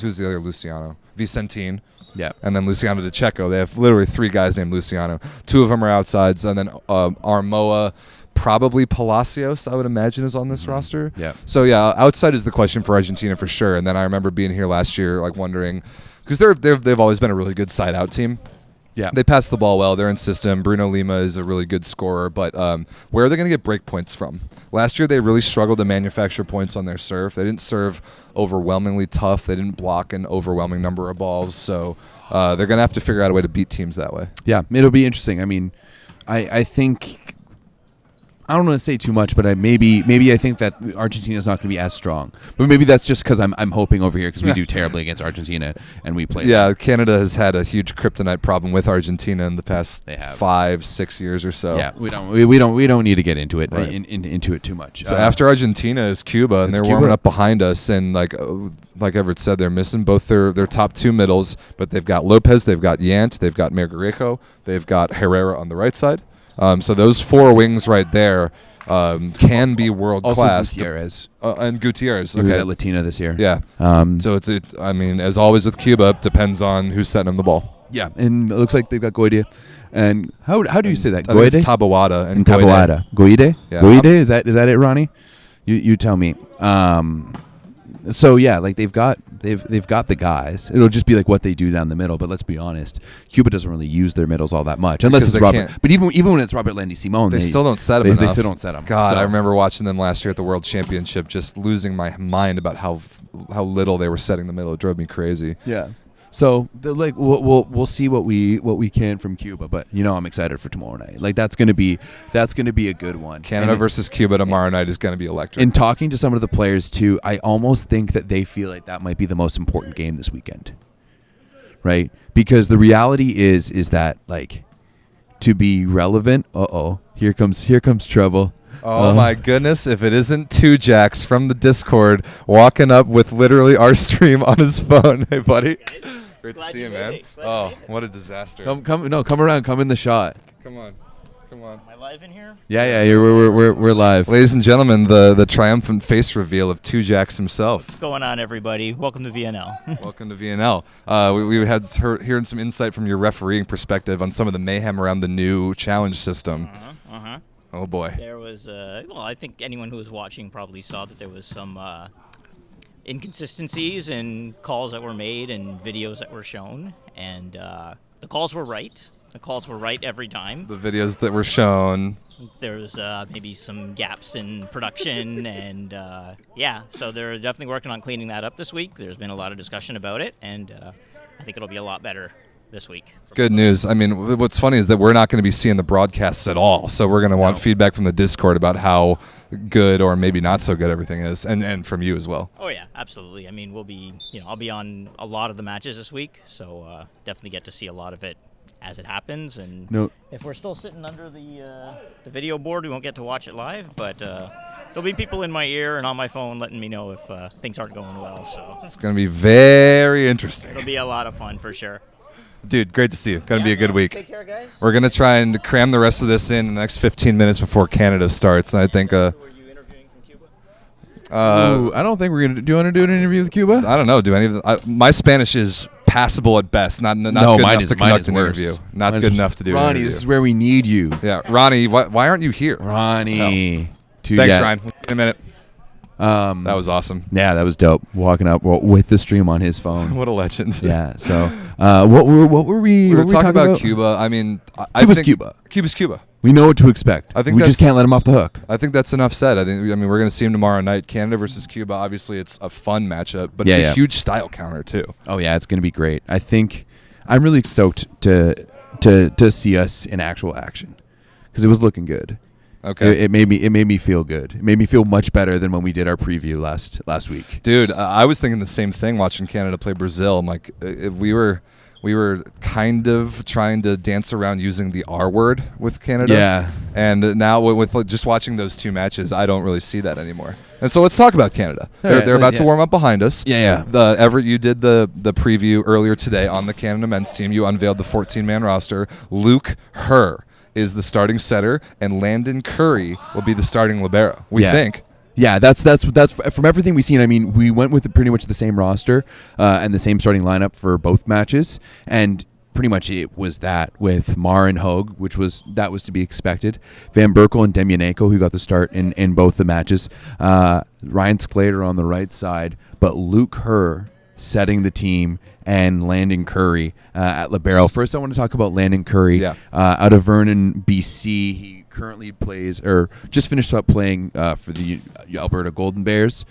who's the other Luciano? Vicentine. Yeah. And then Luciano DeCecco. They have literally three guys named Luciano. Two of them are outsides, and then Armoa, probably Palacios, I would imagine, is on this roster. Yeah. So yeah, outside is the question for Argentina for sure. And then I remember being here last year, like wondering, because they've always been a really good side out team. Yeah. They pass the ball well. They're in system. Bruno Lima is a really good scorer, but where are they going to get break points from? Last year, they really struggled to manufacture points on their serve. They didn't serve overwhelmingly tough. They didn't block an overwhelming number of balls. So they're going to have to figure out a way to beat teams that way. Yeah, it'll be interesting. I mean, I think, I don't want to say too much, but maybe I think that Argentina is not going to be as strong. But maybe that's just because I'm hoping over here because we do terribly against Argentina and we play. Yeah, Canada has had a huge kryptonite problem with Argentina in the past 5-6 years or so. Yeah, we don't need to get into it into it too much. So after Argentina is Cuba, and they're warming up behind us, and like Everett said, they're missing both their top two middles, but they've got Lopez, they've got Yant, they've got Margarejo, they've got Herrera on the right side. So those four wings right there can be world class. Gutierrez. And Gutierrez. He was at Latina this year. Yeah. So as always with Cuba, it depends on who's setting them the ball. Yeah, and it looks like they've got Goide. And how do you say that? Goide? It's Taboada and Taboada. Goide? Yeah. Goide? Is that it, Ronnie? You tell me. So yeah, like they've got the guys. It'll just be like what they do down the middle. But let's be honest, Cuba doesn't really use their middles all that much, unless it's Robert. But even when it's Robert Landy Simone, they still don't set them enough. They still don't set them. God, I remember watching them last year at the World Championship, just losing my mind about how little they were setting the middle. It drove me crazy. Yeah. So we'll see what we can from Cuba, but I'm excited for tomorrow night. Like that's gonna be a good one. Canada versus Cuba tomorrow night is gonna be electric. And talking to some of the players too, I almost think that they feel like that might be the most important game this weekend, right? Because the reality is that like to be relevant. Here comes trouble. Oh my goodness, if it isn't Two Jacks from the Discord walking up with literally our stream on his phone. Hey buddy. Great to see you, man. Oh, what a disaster. Come around, come in the shot. Come on. Am I live in here? Yeah, we're live. Ladies and gentlemen, the triumphant face reveal of Two Jacks himself. What's going on, everybody? Welcome to VNL. Welcome to VNL. We had hearing some insight from your refereeing perspective on some of the mayhem around the new challenge system. Oh boy. There was, well, I think anyone who was watching probably saw that there was some inconsistencies in calls that were made and videos that were shown, and the calls were right. The calls were right every time. The videos that were shown. There was maybe some gaps in production, and yeah, so they're definitely working on cleaning that up this week. There's been a lot of discussion about it, and I think it'll be a lot better this week. Good news. I mean, what's funny is that we're not going to be seeing the broadcasts at all, so we're going to want feedback from the Discord about how good or maybe not so good everything is, and from you as well. Oh yeah, absolutely. I mean, we'll be, I'll be on a lot of the matches this week, so definitely get to see a lot of it as it happens. And if we're still sitting under the video board, we won't get to watch it live, but there'll be people in my ear and on my phone letting me know if things aren't going well. So it's going to be very interesting. It'll be a lot of fun for sure. Dude, great to see you. Going to be a good week. Take care, guys. We're going to try and cram the rest of this in the next 15 minutes before Canada starts. And I think Were you interviewing from Cuba? I don't think we're going to. Do you want to do an interview with Cuba? I don't know. Do any of the, my Spanish is passable at best. Not good enough to conduct an interview. Not good enough to do an Ronnie, interview. this is where we need you. Yeah, Ronnie, why aren't you here? Ronnie. Thanks, Ryan. We'll see you in a minute. That was awesome. Yeah, that was dope. Walking up with the stream on his phone. What a legend. Yeah. So, what were we? We were talking about Cuba. I mean, I Cuba's think Cuba. Cuba's Cuba. We know what to expect. I think we just can't let him off the hook. I think that's enough said. I mean, we're going to see him tomorrow night. Canada versus Cuba. Obviously, it's a fun matchup, but it's a huge style counter too. Oh yeah, it's going to be great. I think I'm really stoked to see us in actual action because it was looking good. Okay. It made me feel good. It made me feel much better than when we did our preview last week. Dude, I was thinking the same thing watching Canada play Brazil. I'm like, we were kind of trying to dance around using the R word with Canada. Yeah. And now with just watching those two matches, I don't really see that anymore. And so let's talk about Canada. They're about to warm up behind us. Yeah. Everett, you did the preview earlier today on the Canada men's team. You unveiled the 14-man roster. Luke Herr is the starting setter, and Landon Curry will be the starting libero. We think. Yeah, that's from everything we've seen. I mean, we went with pretty much the same roster and the same starting lineup for both matches, and pretty much it was that with Mar and Hogue, that was to be expected. Van Berkel and Demyanenko, who got the start in both the matches. Ryan Sclater on the right side, but Luke Herr setting the team, and Landon Curry at libero. First, I want to talk about Landon Curry out of Vernon, BC. He currently plays, or just finished up playing for the Alberta Golden Bears.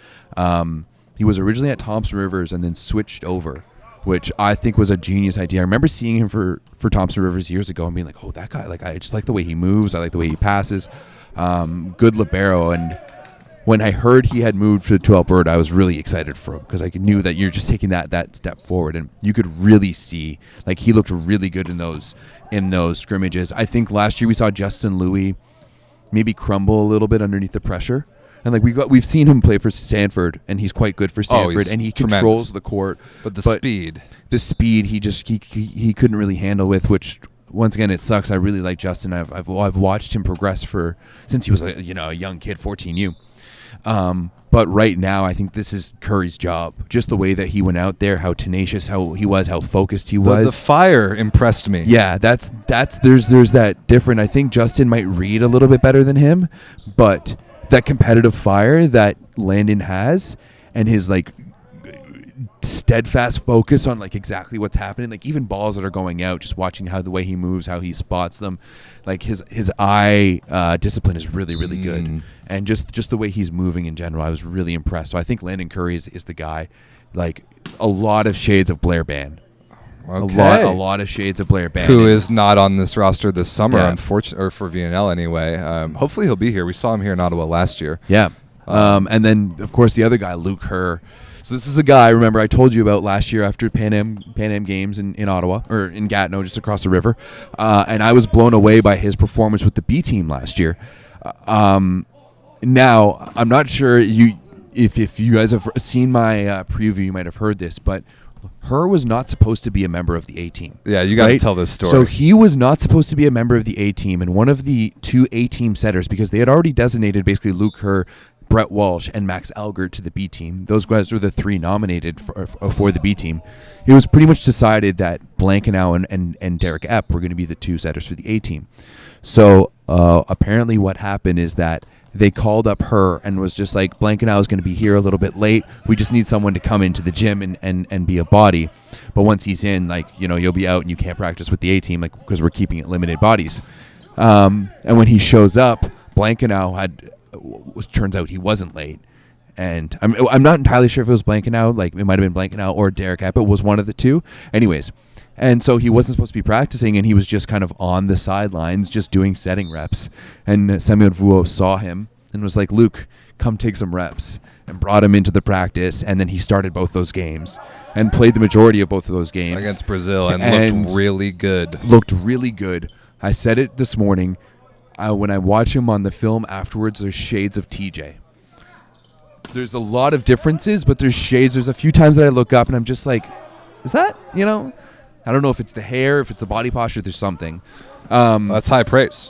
He was originally at Thompson Rivers and then switched over, which I think was a genius idea. I remember seeing him for Thompson Rivers years ago and being like, oh, that guy, like I just like the way he moves. I like the way he passes. Good libero. And when I heard he had moved to Alberta, I was really excited for him because I knew that you're just taking that step forward, and you could really see like he looked really good in those scrimmages. I think last year we saw Justin Louis maybe crumble a little bit underneath the pressure, and like we've seen him play for Stanford, and he's quite good for Stanford, and he controls the court. But the speed he couldn't really handle with, which. Once again, it sucks. I really like Justin. I've watched him progress since he was a young kid, 14U. But right now, I think this is Curry's job. Just the way that he went out there, how tenacious, how he was, how focused he was. The fire impressed me. Yeah, there's that different. I think Justin might read a little bit better than him, but that competitive fire that Landon has, and his like steadfast focus on like exactly what's happening, like even balls that are going out, just watching how the way he moves, how he spots them, like his eye discipline is really good, and just the way he's moving in general, I was really impressed. So I think Landon Curry is the guy. Like a lot of shades of Blair Band. Okay. A lot of shades of Blair Band, who is not on this roster this summer, unfortunately, or for VNL anyway. Hopefully he'll be here. We saw him here in Ottawa last year. Yeah. And then of course the other guy, Luke Herr. So this is a guy, remember, I told you about last year after Pan Am Games in Ottawa, or in Gatineau, just across the river. And I was blown away by his performance with the B team last year. Now, I'm not sure if you guys have seen my preview, you might have heard this, but Herr was not supposed to be a member of the A team. Yeah, you got to tell this story. So he was not supposed to be a member of the A team, and one of the two A team setters, because they had already designated basically Luke Herr Brett Walsh, and Max Elgert to the B team. Those guys were the 3 nominated for the B team. It was pretty much decided that Blankenau and Derek Epp were going to be the 2 setters for the A team. So apparently what happened is that they called up her and was just like, Blankenau is going to be here a little bit late. We just need someone to come into the gym and be a body. But once he's in, like, you know, you'll be out and you can't practice with the A team, like, because we're keeping it limited bodies. And when he shows up, Blankenau turns out he wasn't late. And I'm not entirely sure if it was Blankenau, like it might have been Blankenau or Derek Epp. It was one of the 2. Anyways. And so he wasn't supposed to be practicing, and he was just kind of on the sidelines, just doing setting reps. And Samuel Vuo saw him and was like, Luke, come take some reps, and brought him into the practice. And then he started both those games and played the majority of both of those games. Against Brazil, and looked really good. Looked really good. I said it this morning. When I watch him on the film afterwards, there's shades of TJ. There's a lot of differences, but there's shades. There's a few times that I look up, and I'm just like, is that, you know? I don't know if it's the hair, if it's the body posture, there's something. That's high praise.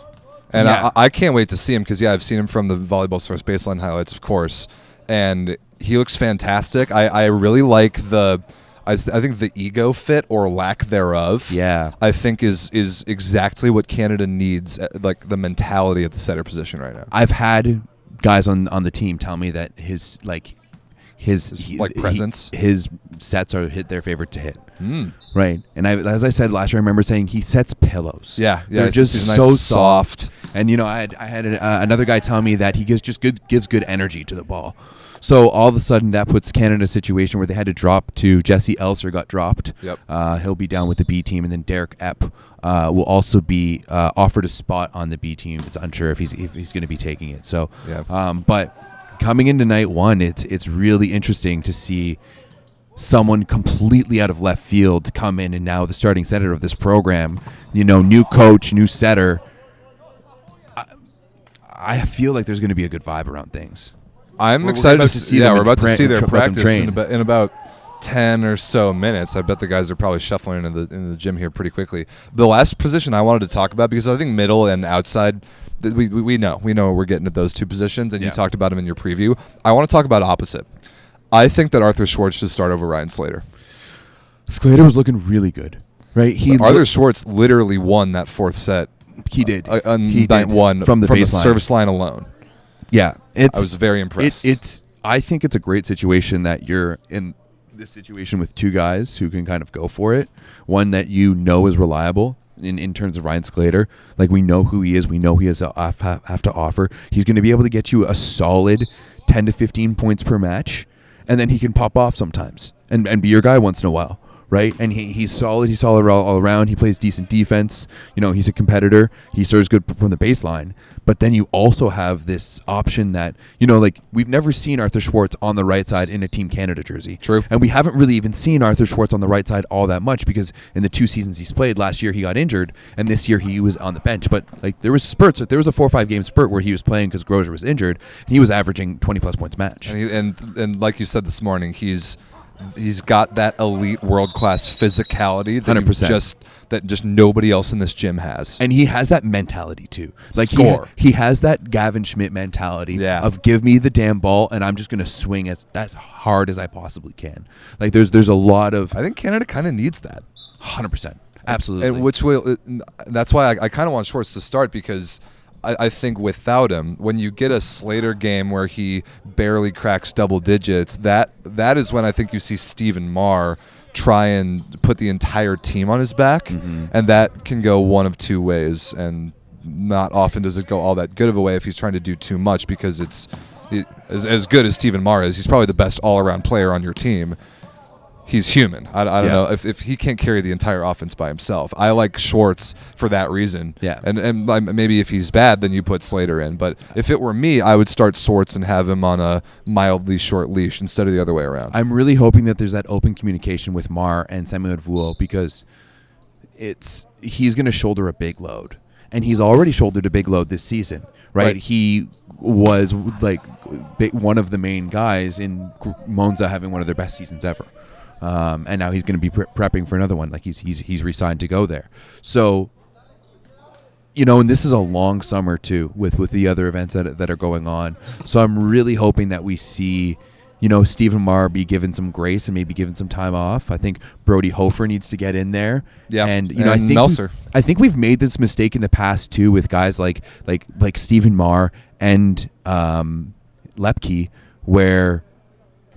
And yeah. I can't wait to see him because, I've seen him from the Volleyball Source baseline highlights, of course. And he looks fantastic. I really like I think the ego fit or lack thereof, I think is exactly what Canada needs, like the mentality at the setter position right now. I've had guys on the team tell me that his presence, his sets are their favorite to hit. Right, and as I said last year, I remember saying he sets pillows. They're just so nice, soft. And you know, I had another guy tell me that he gives good energy to the ball. So all of a sudden, that puts Canada in a situation where they had to drop to Jesse Elser got dropped. Yep. He'll be down with the B team, and then Derek Epp will also be offered a spot on the B team. It's unsure if he's going to be taking it. So, but coming into night 1, it's really interesting to see someone completely out of left field come in and now the starting setter of this program. You know, new coach, new setter. I feel like there's going to be a good vibe around things. I'm excited to see them. We're about to see their practice in about 10 or so minutes. I bet the guys are probably shuffling into the gym here pretty quickly. The last position I wanted to talk about, because I think middle and outside, we know we're getting at those 2 positions, and you talked about them in your preview. I want to talk about opposite. I think that Arthur Schwartz should start over Ryan Slater. Slater was looking really good, right? Arthur Schwartz literally won that 4th set. He did. He night 1 from the service line alone. Yeah, I was very impressed. I think it's a great situation that you're in this situation with 2 guys who can kind of go for it. One that you know is reliable in terms of Ryan Slater. Like, we know who he is. We know he has have to offer. He's going to be able to get you a solid 10 to 15 points per match, and then he can pop off sometimes and be your guy once in a while. Right, and he's solid. He's solid all around. He plays decent defense. You know, he's a competitor. He serves good from the baseline. But then you also have this option that, you know, like, we've never seen Arthur Schwartz on the right side in a Team Canada jersey. True. And we haven't really even seen Arthur Schwartz on the right side all that much, because in the 2 seasons he's played, last year he got injured, and this year he was on the bench. But like, there was spurts. There was a 4 or 5 game spurt where he was playing because Grosjean was injured, and he was averaging 20 plus points a match. And like you said this morning, he's got that elite world-class physicality that 100%. That just nobody else in this gym has. And he has that mentality too. Like, he has that Gavin Schmidt mentality of give me the damn ball and I'm just going to swing as hard as I possibly can. Like, there's a lot of... I think Canada kind of needs that. 100%. Absolutely. And that's why I kind of want Schwartz to start, because I think without him, when you get a Slater game where he barely cracks double digits, that is when I think you see Stephen Marr try and put the entire team on his back, and that can go one of 2 ways, and not often does it go all that good of a way if he's trying to do too much, because as good as Stephen Marr is, he's probably the best all-around player on your team. He's human. I don't know if he can't carry the entire offense by himself. I like Schwartz for that reason. Yeah. And maybe if he's bad, then you put Slater in. But if it were me, I would start Schwartz and have him on a mildly short leash instead of the other way around. I'm really hoping that there's that open communication with Marr and Samuel Vuo, because he's going to shoulder a big load. And he's already shouldered a big load this season, right? He was like one of the main guys in Monza having one of their best seasons ever. And now he's going to be prepping for another one. Like, he's re-signed to go there. So and this is a long summer too with the other events that are going on. So I'm really hoping that we see, Stephen Marr be given some grace and maybe given some time off. I think Brody Hofer needs to get in there. Yeah, and I think Melser. I think we've made this mistake in the past too with guys like Stephen Marr and Lepke, where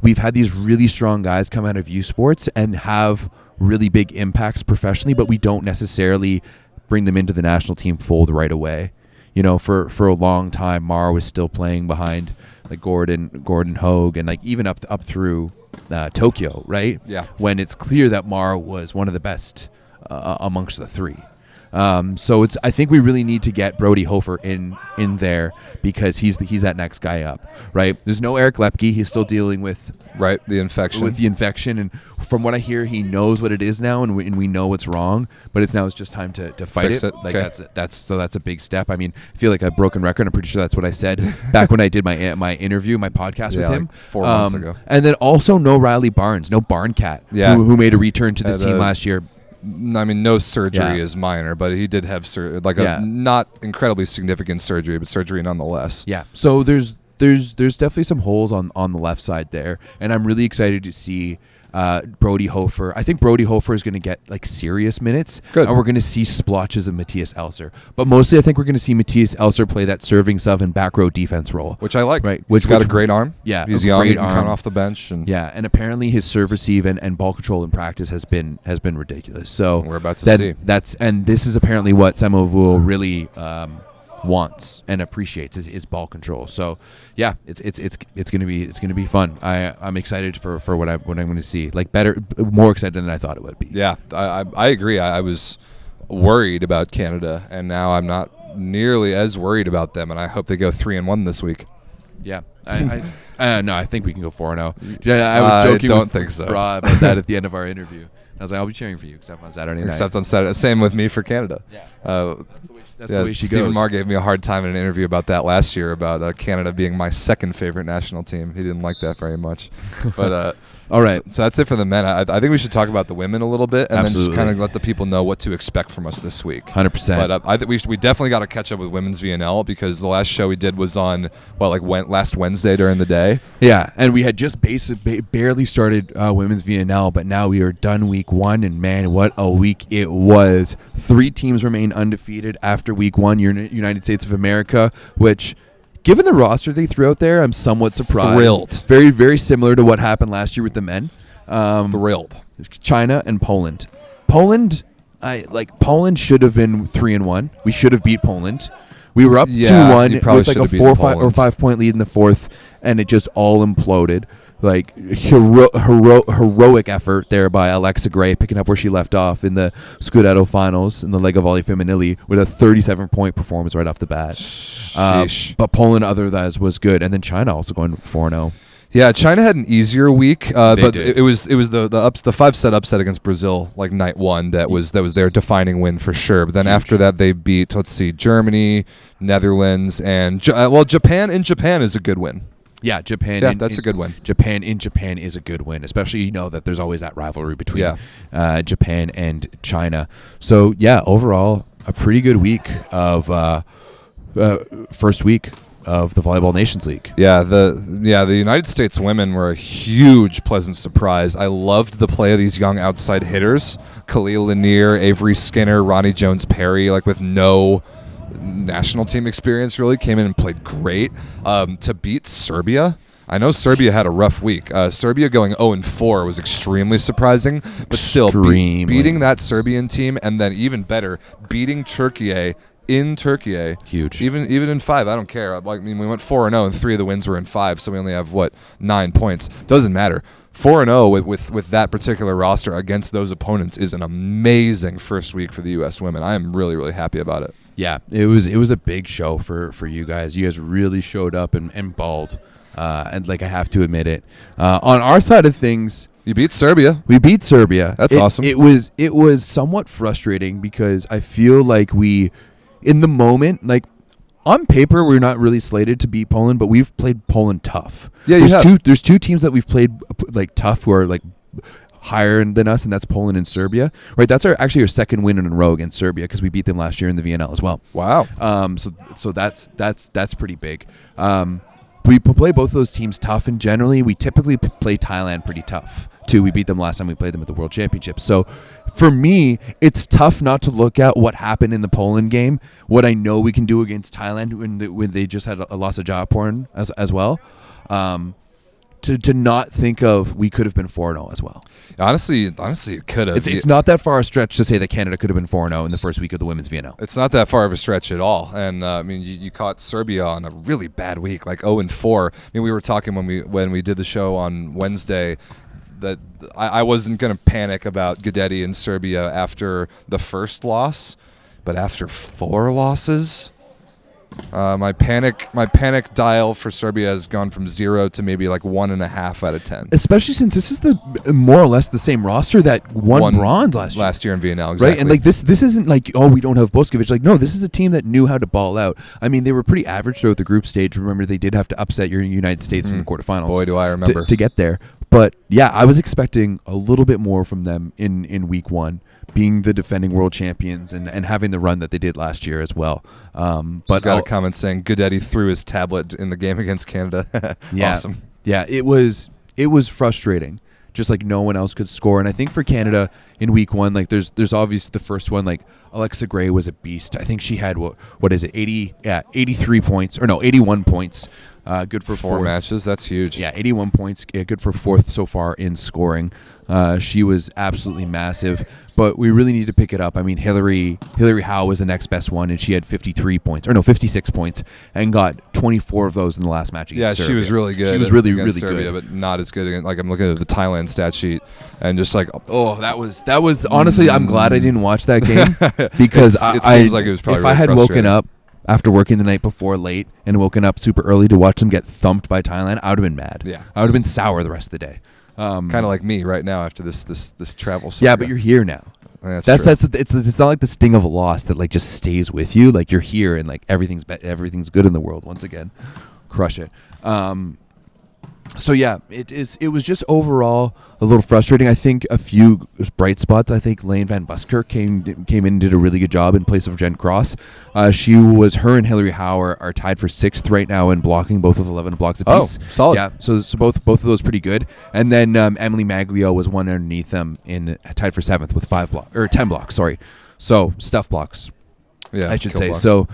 we've had these really strong guys come out of U Sports and have really big impacts professionally, but we don't necessarily bring them into the national team fold right away. For a long time, Marr was still playing behind like Gordon Hogue, and like even up through Tokyo, right? Yeah. When it's clear that Marr was one of the best amongst the three. So I think we really need to get Brody Hofer in there because he's that next guy up, right? There's no Eric Lepke. He's still dealing with the infection. And from what I hear, he knows what it is now, and we know what's wrong. But it's just time to fight Fix it. Like okay. that's a big step. I mean, I feel like a broken record. I'm pretty sure that's what I said back when I did my podcast with him like 4 months ago. And then also no Riley Barnes, no Barncat, who made a return to this team last year. I mean, no surgery is minor, but he did have a not incredibly significant surgery, but surgery nonetheless. Yeah. So there's definitely some holes on the left side there, and I'm really excited to see Brody Hofer. I think Brody Hofer is going to get like serious minutes. Good. And we're going to see splotches of Matthias Elser, but mostly I think we're going to see Matthias Elser play that serving sub and back row defense role, which I like. Right. He's got a great arm. Yeah. He's young. He can come off the bench. And and apparently his serve receive and ball control in practice has been ridiculous. So we're about to see. And this is apparently what Samuel Vuo really wants and appreciates is ball control. So yeah, it's gonna be fun. I'm excited for what I'm going to see. Like more excited than I thought it would be. Yeah, I agree. I was worried about Canada, and now I'm not nearly as worried about them. And I hope they go 3-1 this week. Yeah, no, I think we can go 4-0. Yeah, I was joking. I don't think so. Bra about that at the end of our interview. I was like, I'll be cheering for you, except on Saturday night. Except on Saturday. Same with me for Canada. Yeah. That's the way she Stephen goes. Marr gave me a hard time in an interview about that last year, about Canada being my second favorite national team. He didn't like that very much. But all right. So that's it for the men. I think we should talk about the women a little bit, and then just kind of let the people know what to expect from us this week. 100%. But I think we definitely got to catch up with women's VNL, because the last show we did was on last Wednesday during the day. Yeah, and we had just barely started women's VNL, but now we are done week 1, and man, what a week it was. 3 teams remain undefeated after week 1. United States of America, which, given the roster they threw out there, I'm somewhat surprised. Thrilled. Very, very similar to what happened last year with the men. Thrilled. China and Poland. Poland should have been 3-1. We should have beat Poland. We were up 2-1 with like a 4 or 5 point lead in the fourth, and it just all imploded. Like heroic effort there by Alexa Gray, picking up where she left off in the Scudetto finals in the Lega Volley Femminile with a 37-point performance right off the bat. But Poland, otherwise, was good, and then China also going 4-0. Yeah, China had an easier week, but it was the 5-set upset against Brazil, like night 1, that was their defining win for sure. But then after that, they beat Germany, Netherlands, and Japan. In Japan is a good win. Yeah, Japan. Yeah, that's a good win. Japan is a good win, especially that there's always that rivalry between Japan and China. So yeah, overall a pretty good week of first week of the Volleyball Nations League. Yeah, the United States women were a huge pleasant surprise. I loved the play of these young outside hitters, Khalil Lanier, Avery Skinner, Ronnie Jones-Perry, like with no national team experience, really came in and played great. To beat Serbia, I know Serbia had a rough week. Serbia going 0-4 was extremely surprising, but still beating that Serbian team, and then even better, beating Turkey in Turkey. Huge. Even in 5, I don't care. We went 4-0, and 3 of the wins were in 5, so we only have 9 points. Doesn't matter. 4-0 with that particular roster against those opponents is an amazing first week for the U.S. women. I am really, really happy about it. Yeah, it was a big show for you guys. You guys really showed up and balled, and I have to admit it. On our side of things, you beat Serbia. We beat Serbia. That's awesome. It was somewhat frustrating because I feel like we, in the moment, on paper, we're not really slated to beat Poland, but we've played Poland tough. Yeah, there's two teams that we've played tough who are higher than us, and that's Poland and Serbia. Right, that's actually our second win in a row against Serbia because we beat them last year in the VNL as well. Wow. So that's pretty big. We play both of those teams tough, and generally we typically play Thailand pretty tough too. We beat them last time we played them at the World Championships. So for me, it's tough not to look at what happened in the Poland game, what I know we can do against Thailand when they just had a loss of Japan as well. To not think of we could have been 4-0 as well. Honestly, it could have. It's not that far a stretch to say that Canada could have been 4-0 in the first week of the women's VNL. It's not that far of a stretch at all. And I mean, you caught Serbia on a really bad week, like 0-4. I mean, we were talking when we did the show on Wednesday that I wasn't going to panic about Gudetti and Serbia after the first loss, but after 4 losses. My panic dial for Serbia has gone from 0 to maybe like 1.5 out of 10. Especially since this is the more or less the same roster that won bronze last year in VNL, exactly. Right, and like this isn't like, oh, we don't have Boskovic. Like, no, this is a team that knew how to ball out. I mean, they were pretty average throughout the group stage. Remember, they did have to upset your United States in the quarterfinals. Boy, do I remember to get there. But yeah, I was expecting a little bit more from them in week 1. Being the defending world champions and having the run that they did last year as well. But got a comment saying Gudetti threw his tablet in the game against Canada. Yeah, awesome. Yeah, it was frustrating. Just like no one else could score. And I think for Canada in week 1, like there's obviously the first one, like Alexa Gray was a beast. I think she had what is it, 83 points, or no, 81 points. Good for 4 4 matches. That's huge. Yeah, 81 points. Yeah, good for 4th so far in scoring. She was absolutely massive, but we really need to pick it up. I mean, Hillary Howe was the next best one, and she had 56 points, and got 24 of those in the last match against Serbia. She was really good. She was really Serbia, good, but not as good against, like, I'm looking at the Thailand stat sheet, and just like, oh, that was honestly, I'm glad I didn't watch that game because it seems like it was probably if really I had frustrating. woken up after working the night before late and woken up super early to watch them get thumped by Thailand, I would have been mad. Yeah, I would have been sour the rest of the day. Kind of like me right now after this travel saga. Yeah, but you're here now. That's true. It's not like the sting of a loss that like just stays with you. Like you're here and like everything's good in the world once again. Crush it. So yeah, it was just overall a little frustrating. I think a few bright spots. I think Lane Van Buskirk came in and did a really good job in place of Jen Cross. Her and Hillary Howe are tied for 6th right now in blocking, both with 11 blocks apiece. Oh, solid. Yeah, so both of those pretty good. And then Emily Maglio was one underneath them tied for 7th with 10 blocks. Sorry, so stuff blocks. Yeah, I should say. blocks. So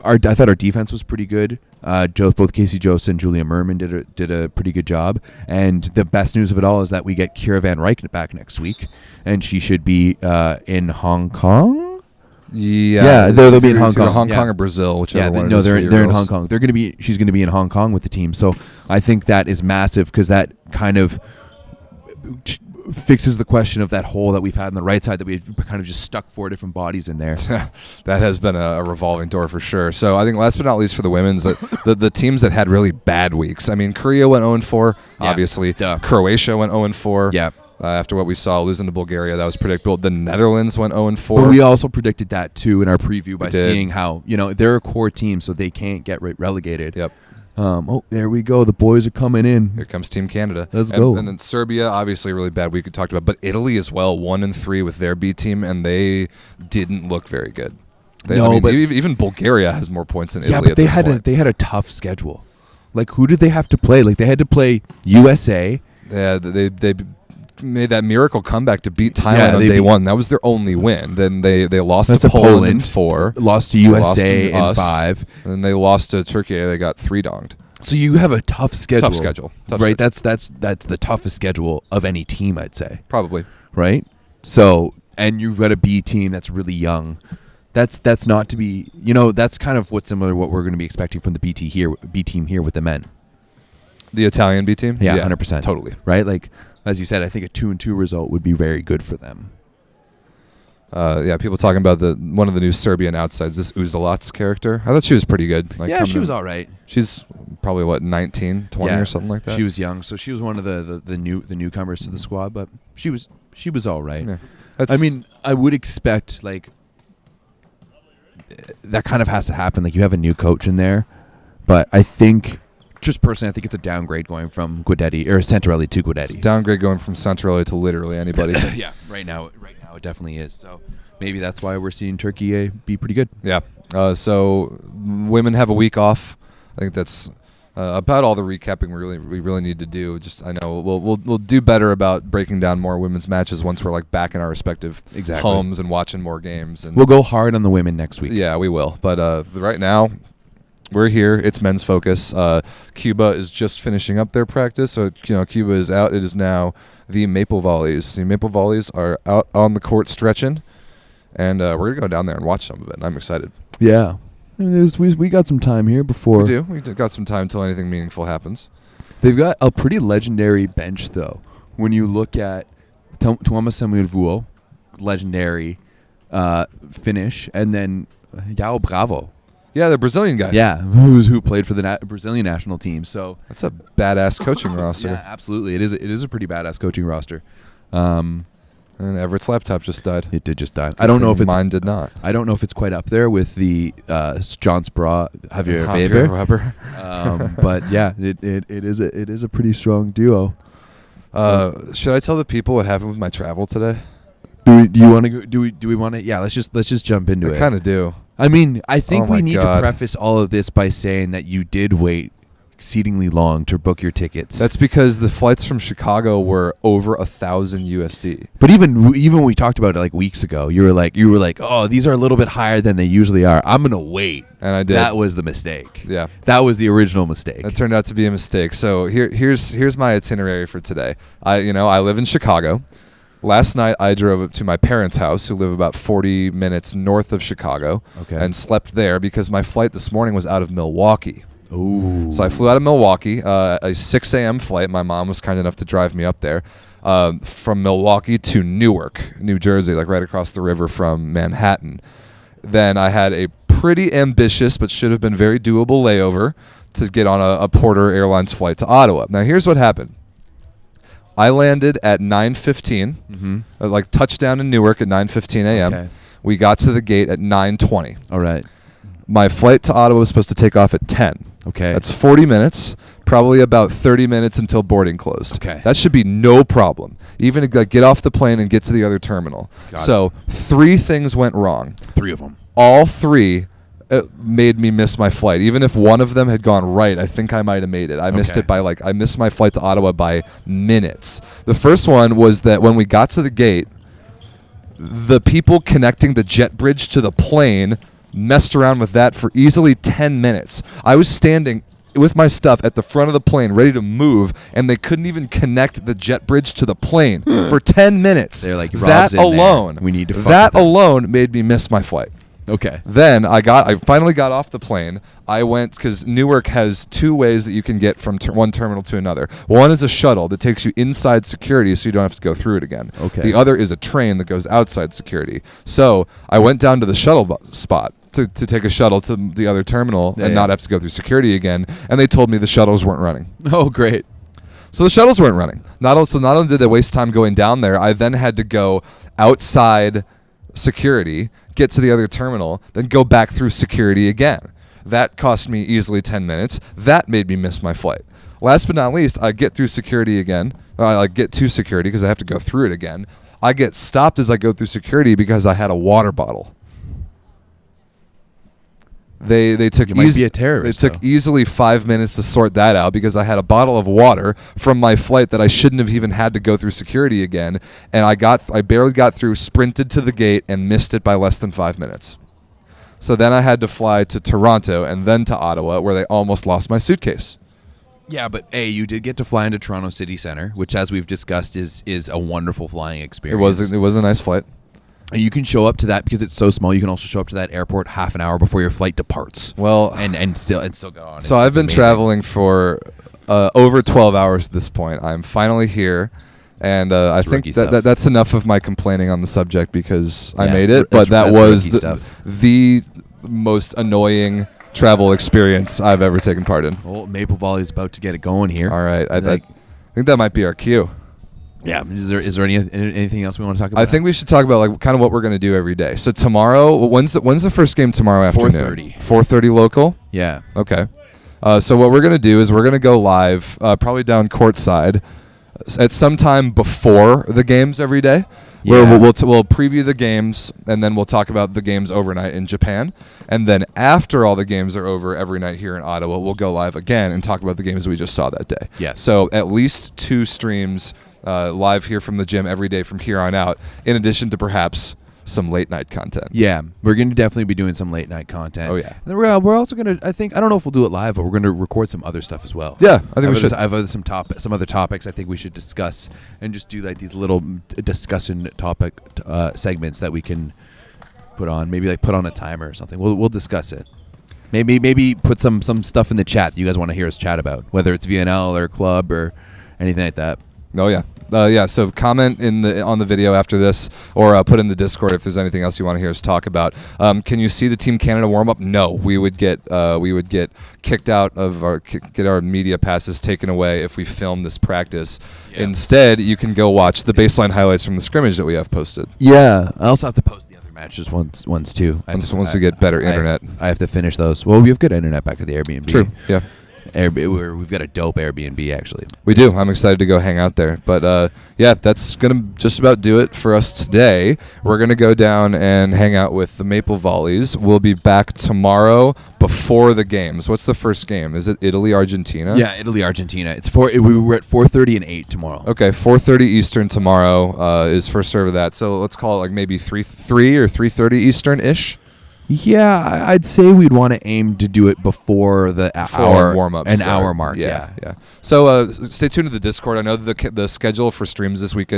I thought our defense was pretty good. Both Casey Jost and Julia Merman did a pretty good job. And the best news of it all is that we get Kira Van Ryk back next week, and she should be in Hong Kong. Yeah, they'll be in Hong Kong. Hong Kong or Brazil, whichever one. They're in Hong Kong. She's going to be in Hong Kong with the team. So I think that is massive because that kind of fixes the question of that hole that we've had on the right side that we've kind of just stuck 4 different bodies in there. That has been a revolving door for sure. So I think last but not least for the women's, the teams that had really bad weeks. I mean, Korea went 0-4, obviously. Duh. Croatia went 0-4. Yeah. After what we saw losing to Bulgaria, that was predictable. The Netherlands went 0-4. But we also predicted that too in our preview by seeing how they're a core team, so they can't get relegated. Yep. There we go. The boys are coming in. Here comes Team Canada. Let's go. And then Serbia, obviously a really bad week we talked about, but Italy as well, 1-3 with their B team, and they didn't look very good. But even Bulgaria has more points than Italy. Yeah, but they had a tough schedule. Like, who did they have to play? Like, they had to play USA. Yeah, they made that miracle comeback to beat Thailand on day 1. That was their only win. Then they lost to Poland in 4. Lost to USA in 5. And then they lost to Turkey. They got 3-donged. So you have a tough schedule. Tough schedule. Right? That's the toughest schedule of any team, I'd say. Probably. Right? So, and you've got a B team that's really young. That's not to be, that's kind of what's similar to what we're going to be expecting from the B team here with the men. The Italian B team? Yeah, 100%. Totally. Right? Like, as you said, I think a 2-2 result would be very good for them. People talking about one of the new Serbian outsides, this Uzelac character. I thought she was pretty good. She was all right. She's probably 19, 20 or something like that. She was young, so she was one of the newcomers to the squad, but she was all right. Yeah. I mean, I would expect like that kind of has to happen. Like, you have a new coach in there, but I think just personally, I think it's a downgrade going from Guidetti or Santarelli to Guidetti. Downgrade going from Santarelli to literally anybody. Yeah, right now it definitely is. So maybe that's why we're seeing Turkey be pretty good. Yeah. So women have a week off. I think that's about all the recapping we really need to do. Just I know we'll do better about breaking down more women's matches once we're like back in our respective homes and watching more games. And we'll go hard on the women next week. Yeah, we will. But right now, we're here. It's men's focus. Cuba is just finishing up their practice, so Cuba is out. It is now the Maple Volleys. The Maple Volleys are out on the court stretching, and we're gonna go down there and watch some of it. And I'm excited. Yeah. We got some time here before. We do. We got some time till anything meaningful happens. They've got a pretty legendary bench, though. When you look at Tuomas Samuelvuo, legendary finish, and then Yao Bravo. Yeah, the Brazilian guy. Yeah, who played for the Brazilian national team. So that's a badass coaching roster. Yeah, absolutely. It is a pretty badass coaching roster. And Everett's laptop just died. It did just die. I don't know if mine did not. I don't know if it's quite up there with the John Spra, Javier Weber. But yeah, it is a pretty strong duo. Should I tell the people what happened with my travel today? Do you want to go? Do we want to? Yeah, let's just jump into it. I kind of do. I mean, I think we need to preface all of this by saying that you did wait exceedingly long to book your tickets. That's because the flights from Chicago were over $1,000 USD. But even when we talked about it like weeks ago, you were like, oh, these are a little bit higher than they usually are. I'm gonna wait, and I did. That was the mistake. Yeah, that was the original mistake. That turned out to be a mistake. So here's my itinerary for today. I live in Chicago. Last night I drove up to my parents' house, who live about 40 minutes north of Chicago, and slept there because my flight this morning was out of Milwaukee. Ooh. So I flew out of Milwaukee, a 6 a.m. flight. My mom was kind enough to drive me up there from Milwaukee to Newark, New Jersey, like right across the river from Manhattan. Then I had a pretty ambitious but should have been very doable layover to get on a Porter Airlines flight to Ottawa. Now here's what happened. I landed at 9:15, like touchdown in Newark at 9:15 a.m. Okay. We got to the gate at 9:20. All right. My flight to Ottawa was supposed to take off at 10. Okay. That's 40 minutes, probably about 30 minutes until boarding closed. Okay. That should be no problem. Even to get off the plane and get to the other terminal. So 3 things went wrong. 3 of them. All 3 made me miss my flight. Even if one of them had gone right, I think I might have made it. I missed it by I missed my flight to Ottawa by minutes. The first one was that when we got to the gate, the people connecting the jet bridge to the plane messed around with that for easily 10 minutes. I was standing with my stuff at the front of the plane ready to move, and they couldn't even connect the jet bridge to the plane for 10 minutes. They're like, that alone, we need to that alone made me miss my flight. Okay. Then I finally got off the plane. I went, because Newark has 2 ways that you can get from one terminal to another. One is a shuttle that takes you inside security so you don't have to go through it again. Okay. The other is a train that goes outside security. So I went down to the shuttle spot to take a shuttle to the other terminal and not have to go through security again, and they told me the shuttles weren't running. Oh, great. So the shuttles weren't running. Not only did they waste time going down there, I then had to go outside security, get to the other terminal, then go back through security again. That cost me easily 10 minutes. That made me miss my flight. Last but not least, I get through security again. I get to security because I have to go through it again. I get stopped as I go through security because I had a water bottle. They took you might be a terrorist. They took easily 5 minutes to sort that out because I had a bottle of water from my flight that I shouldn't have even had to go through security again, and I barely got through, sprinted to the gate, and missed it by less than 5 minutes. So then I had to fly to Toronto and then to Ottawa, where they almost lost my suitcase. Yeah, but you did get to fly into Toronto City Centre, which, as we've discussed, is a wonderful flying experience. It was a nice flight. And you can show up to that because it's so small. You can also show up to that airport half an hour before your flight departs. Well, and still go on. So I've been traveling for over 12 hours at this point. I'm finally here, and I think that's enough of my complaining on the subject because I made it. But that was the most annoying travel experience I've ever taken part in. Well, Maple Volley is about to get it going here. All right, I think that might be our cue. Yeah. Is there anything else we want to talk about? I think we should talk about like kind of what we're going to do every day. So tomorrow, when's the first game tomorrow afternoon? 4:30. 4:30 local? Yeah. Okay. So what we're going to do is we're going to go live, probably down courtside, at some time before the games every day. Where we'll preview the games, and then we'll talk about the games overnight in Japan. And then after all the games are over every night here in Ottawa, we'll go live again and talk about the games we just saw that day. Yes. So at least 2 streams live here from the gym every day from here on out, in addition to perhaps some late night content. Yeah, we're going to definitely be doing some late night content. Oh, yeah. And we're also going to, I don't know if we'll do it live, but we're going to record some other stuff as well. Yeah, I think we should. I have some other topics I think we should discuss and just do like these little discussion topic segments that we can put on. Maybe like put on a timer or something. We'll discuss it. Maybe put some stuff in the chat that you guys want to hear us chat about, whether it's VNL or club or anything like that. Oh, yeah. So comment on the video after this, or put in the Discord if there's anything else you want to hear us talk about. Can you see the Team Canada warm up? No, we would get kicked out of get our media passes taken away if we film this practice. Yeah. Instead, you can go watch the baseline highlights from the scrimmage that we have posted. Yeah, I also have to post the other matches once too. Once we get better internet, I have to finish those. Well, we have good internet back at the Airbnb. True. Yeah. We've got a dope Airbnb, actually. We do. I'm excited to go hang out there. But, yeah, that's going to just about do it for us today. We're going to go down and hang out with the Maple Volleys. We'll be back tomorrow before the games. What's the first game? Is it Italy, Argentina? Yeah, Italy, Argentina. We're at 4:30 and 8 tomorrow. Okay, 4:30 Eastern tomorrow is first serve of that. So let's call it like maybe 3 or 3:30 Eastern-ish. Yeah, I'd say we'd want to aim to do it before the hour warm-up hour mark. Yeah. So stay tuned to the Discord. I know the schedule for streams this week's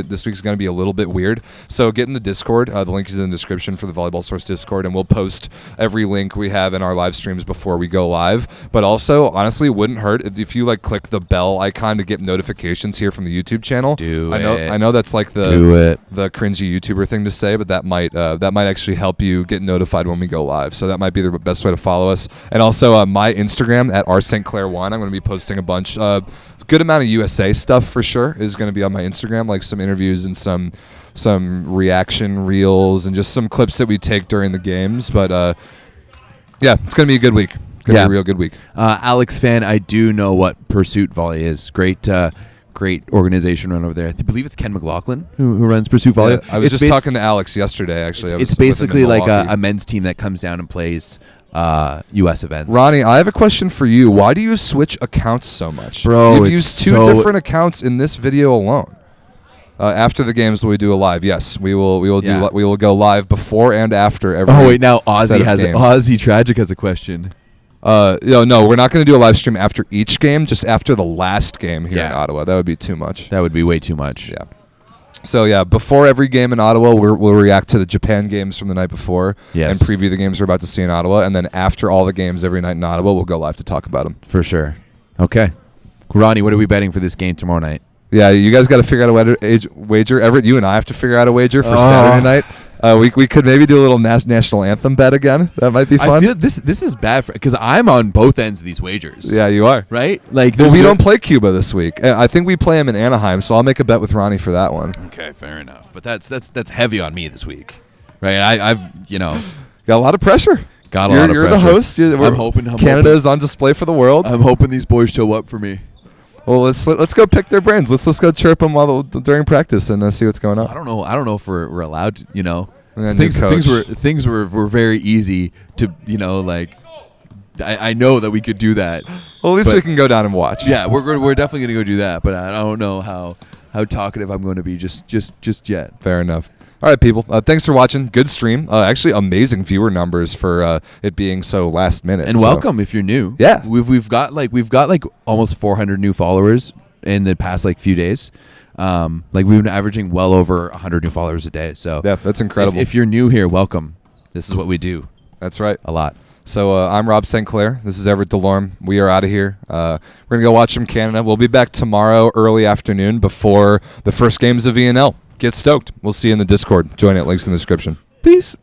going to be a little bit weird. So get in the Discord. The link is in the description for the Volleyball Source Discord, and we'll post every link we have in our live streams before we go live. But also, honestly, it wouldn't hurt if you click the bell icon to get notifications here from the YouTube channel. I know that's like the cringy YouTuber thing to say, but that might actually help you get notified when we go live. So that might be the best way to follow us. And also my Instagram at rstclair1. I'm going to be posting a bunch good amount of USA stuff for sure is going to be on my Instagram, like some interviews and some reaction reels and just some clips that we take during the games. But yeah, it's going to be a good week. Be a real good week. Alex fan, I do know what Pursuit Volley is. Great organization run over there. I believe it's Ken McLaughlin who runs Pursuit Volley. Yeah, I was just talking to Alex yesterday, actually. It's basically like a men's team that comes down and plays U.S. events. Ronnie, I have a question for you. Why do you switch accounts so much? Bro, you've used 2 different accounts in this video alone. After the games, we do a live. Yes, we will go live before and after every. Oh wait, now Ozzy Tragic has a question. No, we're not going to do a live stream after each game, just after the last game here in Ottawa. That would be too much. That would be way too much. Yeah. So, yeah, before every game in Ottawa, we'll react to the Japan games from the night before and preview the games we're about to see in Ottawa. And then after all the games every night in Ottawa, we'll go live to talk about them. For sure. Okay. Ronnie, what are we betting for this game tomorrow night? Yeah, you guys got to figure out a wager. Everett, you and I have to figure out a wager for Saturday night. We could maybe do a little national anthem bet again. That might be fun. I feel this is bad because I'm on both ends of these wagers. Yeah, you are. Right? Like, well, we don't play Cuba this week. I think we play them in Anaheim, so I'll make a bet with Ronnie for that one. Okay, fair enough. But that's heavy on me this week, right? I've got a lot of pressure. You're the host. I'm hoping Canada is on display for the world. I'm hoping these boys show up for me. Well, let's go pick their brains. Let's go chirp them during practice and see what's going on. I don't know if we're allowed to, And things were very easy to, I know that we could do that. Well, at least we can go down and watch. Yeah, we're definitely going to go do that, but I don't know how talkative I'm going to be just yet. Fair enough. All right, people. Thanks for watching. Good stream. Actually, amazing viewer numbers for it being so last minute. And welcome if you're new. Yeah, we've got almost 400 new followers in the past few days. We've been averaging well over 100 new followers a day. So yeah, that's incredible. If you're new here, welcome. This is what we do. That's right. A lot. So I'm Rob St. Clair. This is Everett Delorme. We are out of here. We're going to go watch some Canada. We'll be back tomorrow early afternoon before the first games of VNL. Get stoked. We'll see you in the Discord. Join it. Links in the description. Peace.